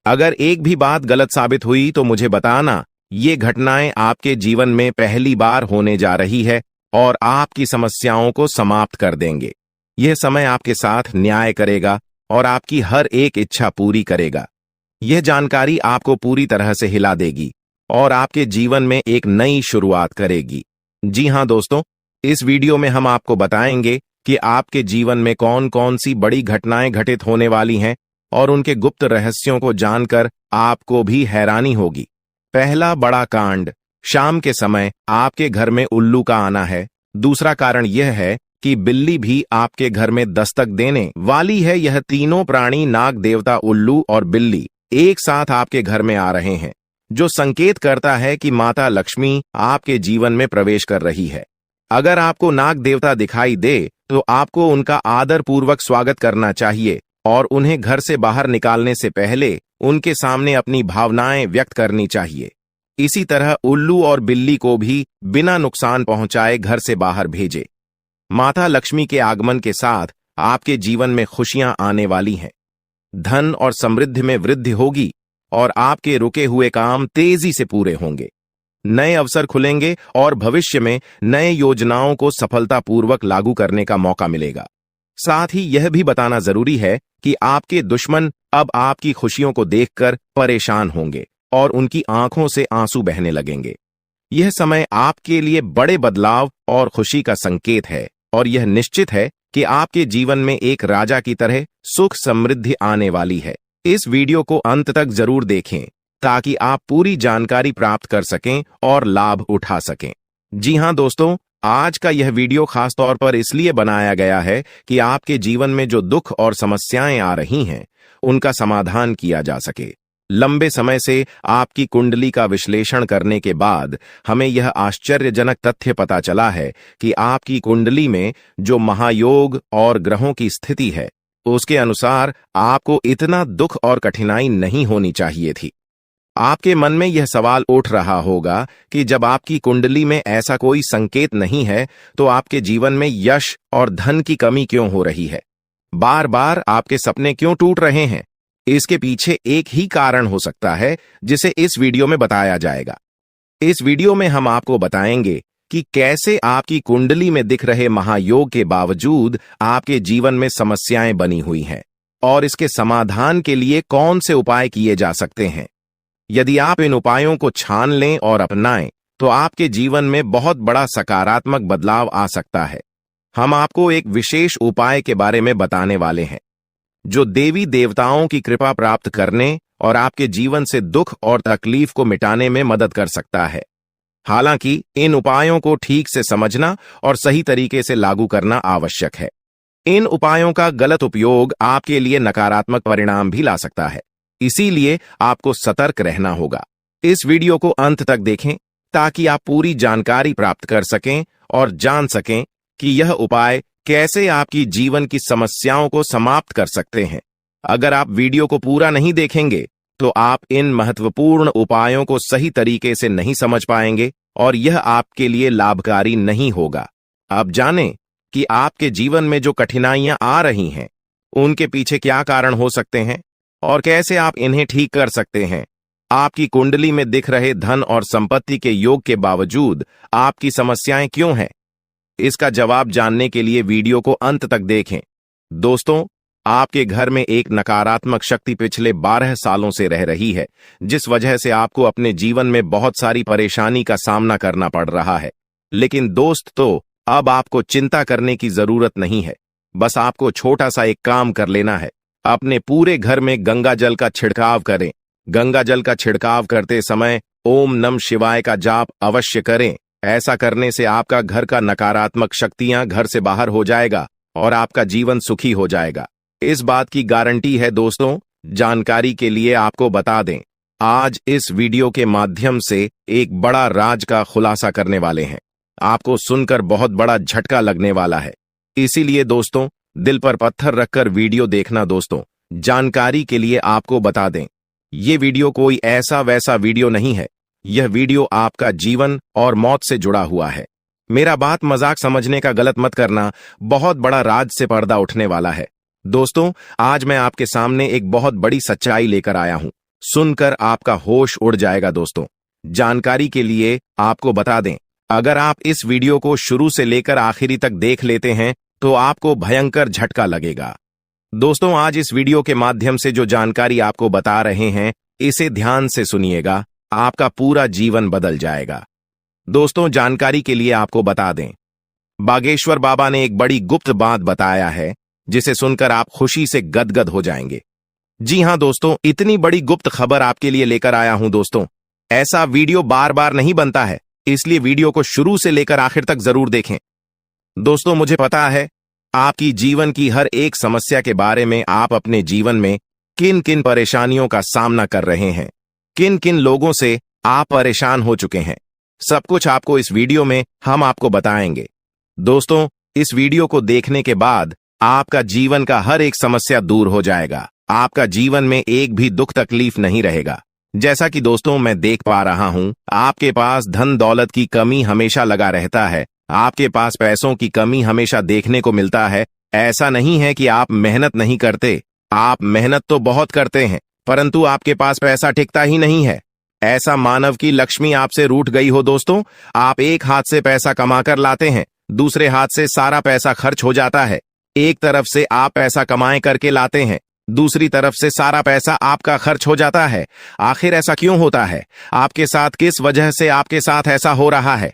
अगर एक भी बात गलत साबित हुई तो मुझे बताना। ये घटनाएं आपके जीवन में पहली बार होने जा रही है और आपकी समस्याओं को समाप्त कर देंगे। यह समय आपके साथ न्याय करेगा और आपकी हर एक इच्छा पूरी करेगा। यह जानकारी आपको पूरी तरह से हिला देगी और आपके जीवन में एक नई शुरुआत करेगी। जी हां दोस्तों, इस वीडियो में हम आपको बताएंगे कि आपके जीवन में कौन कौन सी बड़ी घटनाएं घटित होने वाली हैं और उनके गुप्त रहस्यों को जानकर आपको भी हैरानी होगी। पहला बड़ा कांड, शाम के समय आपके घर में उल्लू का आना है। दूसरा कारण यह है कि बिल्ली भी आपके घर में दस्तक देने वाली है। यह तीनों प्राणी, नाग देवता, उल्लू और बिल्ली, एक साथ आपके घर में आ रहे हैं, जो संकेत करता है कि माता लक्ष्मी आपके जीवन में प्रवेश कर रही है। अगर आपको नाग देवता दिखाई दे तो आपको उनका आदर पूर्वक स्वागत करना चाहिए और उन्हें घर से बाहर निकालने से पहले उनके सामने अपनी भावनाएं व्यक्त करनी चाहिए। इसी तरह उल्लू और बिल्ली को भी बिना नुकसान पहुंचाए घर से बाहर भेजे। माता लक्ष्मी के आगमन के साथ आपके जीवन में खुशियां आने वाली हैं। धन और समृद्धि में वृद्धि होगी और आपके रुके हुए काम तेजी से पूरे होंगे। नए अवसर खुलेंगे और भविष्य में नए योजनाओं को सफलतापूर्वक लागू करने का मौका मिलेगा। साथ ही यह भी बताना जरूरी है कि आपके दुश्मन अब आपकी खुशियों को देखकर परेशान होंगे और उनकी आंखों से आंसू बहने लगेंगे। यह समय आपके लिए बड़े बदलाव और खुशी का संकेत है और यह निश्चित है कि आपके जीवन में एक राजा की तरह सुख समृद्धि आने वाली है। इस वीडियो को अंत तक जरूर देखें ताकि आप पूरी जानकारी प्राप्त कर सकें और लाभ उठा सकें। जी हां दोस्तों, आज का यह वीडियो खास तौर पर इसलिए बनाया गया है कि आपके जीवन में जो दुख और समस्याएं आ रही हैं, उनका समाधान किया जा सके। लंबे समय से आपकी कुंडली का विश्लेषण करने के बाद हमें यह आश्चर्यजनक तथ्य पता चला है कि आपकी कुंडली में जो महायोग और ग्रहों की स्थिति है, उसके अनुसार आपको इतना दुख और कठिनाई नहीं होनी चाहिए थी। आपके मन में यह सवाल उठ रहा होगा कि जब आपकी कुंडली में ऐसा कोई संकेत नहीं है तो आपके जीवन में यश और धन की कमी क्यों हो रही है? बार बार आपके सपने क्यों टूट रहे हैं? इसके पीछे एक ही कारण हो सकता है जिसे इस वीडियो में बताया जाएगा। इस वीडियो में हम आपको बताएंगे कि कैसे आपकी कुंडली में दिख रहे महायोग के बावजूद आपके जीवन में समस्याएं बनी हुई हैं और इसके समाधान के लिए कौन से उपाय किए जा सकते हैं। यदि आप इन उपायों को छान लें और अपनाएं तो आपके जीवन में बहुत बड़ा सकारात्मक बदलाव आ सकता है। हम आपको एक विशेष उपाय के बारे में बताने वाले हैं जो देवी देवताओं की कृपा प्राप्त करने और आपके जीवन से दुख और तकलीफ को मिटाने में मदद कर सकता है। हालांकि इन उपायों को ठीक से समझना और सही तरीके से लागू करना आवश्यक है। इन उपायों का गलत उपयोग आपके लिए नकारात्मक परिणाम भी ला सकता है, इसीलिए आपको सतर्क रहना होगा। इस वीडियो को अंत तक देखें ताकि आप पूरी जानकारी प्राप्त कर सकें और जान सकें कि यह उपाय कैसे आपकी जीवन की समस्याओं को समाप्त कर सकते हैं। अगर आप वीडियो को पूरा नहीं देखेंगे तो आप इन महत्वपूर्ण उपायों को सही तरीके से नहीं समझ पाएंगे और यह आपके लिए लाभकारी नहीं होगा। अब जानें कि आपके जीवन में जो कठिनाइयां आ रही हैं, उनके पीछे क्या कारण हो सकते हैं और कैसे आप इन्हें ठीक कर सकते हैं। आपकी कुंडली में दिख रहे धन और संपत्ति के योग के बावजूद आपकी समस्याएं क्यों हैं? इसका जवाब जानने के लिए वीडियो को अंत तक देखें। दोस्तों, आपके घर में एक नकारात्मक शक्ति पिछले 12 सालों से रह रही है, जिस वजह से आपको अपने जीवन में बहुत सारी परेशानी का सामना करना पड़ रहा है। लेकिन दोस्त, तो अब आपको चिंता करने की जरूरत नहीं है। बस आपको छोटा सा एक काम कर लेना है। अपने पूरे घर में गंगा जल का छिड़काव करें। गंगा जल का छिड़काव करते समय ओम नम शिवाय का जाप अवश्य करें। ऐसा करने से आपका घर का नकारात्मक शक्तियां घर से बाहर हो जाएगा और आपका जीवन सुखी हो जाएगा। इस बात की गारंटी है दोस्तों। जानकारी के लिए आपको बता दें, आज इस वीडियो के माध्यम से एक बड़ा राज का खुलासा करने वाले हैं। आपको सुनकर बहुत बड़ा झटका लगने वाला है। इसीलिए दोस्तों, दिल पर पत्थर रखकर वीडियो देखना। दोस्तों, जानकारी के लिए आपको बता दें, ये वीडियो कोई ऐसा वैसा वीडियो नहीं है। यह वीडियो आपका जीवन और मौत से जुड़ा हुआ है। मेरा बात मजाक समझने का गलत मत करना। बहुत बड़ा राज से पर्दा उठने वाला है। दोस्तों, आज मैं आपके सामने एक बहुत बड़ी सच्चाई लेकर आया हूं। सुनकर आपका होश उड़ जाएगा। दोस्तों, जानकारी के लिए आपको बता दें, अगर आप इस वीडियो को शुरू से लेकर आखिरी तक देख लेते हैं तो आपको भयंकर झटका लगेगा। दोस्तों, आज इस वीडियो के माध्यम से जो जानकारी आपको बता रहे हैं, इसे ध्यान से सुनिएगा। आपका पूरा जीवन बदल जाएगा। दोस्तों, जानकारी के लिए आपको बता दें, बागेश्वर बाबा ने एक बड़ी गुप्त बात बताया है, जिसे सुनकर आप खुशी से गदगद हो जाएंगे। जी हां दोस्तों, इतनी बड़ी गुप्त खबर आपके लिए लेकर आया हूं। दोस्तों, ऐसा वीडियो बार बार नहीं बनता है, इसलिए वीडियो को शुरू से लेकर आखिर तक जरूर देखें। दोस्तों, मुझे पता है आपकी जीवन की हर एक समस्या के बारे में, आप अपने जीवन में किन किन परेशानियों का सामना कर रहे हैं, किन किन लोगों से आप परेशान हो चुके हैं। सब कुछ आपको इस वीडियो में हम आपको बताएंगे। दोस्तों, इस वीडियो को देखने के बाद आपका जीवन का हर एक समस्या दूर हो जाएगा। आपका जीवन में एक भी दुख तकलीफ नहीं रहेगा। जैसा कि दोस्तों मैं देख पा रहा हूं, आपके पास धन दौलत की कमी हमेशा लगा रहता है। आपके पास पैसों की कमी हमेशा देखने को मिलता है। ऐसा नहीं है कि आप मेहनत नहीं करते, आप मेहनत तो बहुत करते हैं, परंतु आपके पास पैसा टिकता ही नहीं है। ऐसा मानव की लक्ष्मी आपसे रूठ गई हो। दोस्तों, आप एक हाथ से पैसा कमाकर लाते हैं, दूसरे हाथ से सारा पैसा खर्च हो जाता है। एक तरफ से आप पैसा कमाए करके लाते हैं, दूसरी तरफ से सारा पैसा आपका खर्च हो जाता है। आखिर ऐसा क्यों होता है? आपके साथ किस वजह से आपके साथ ऐसा हो रहा है?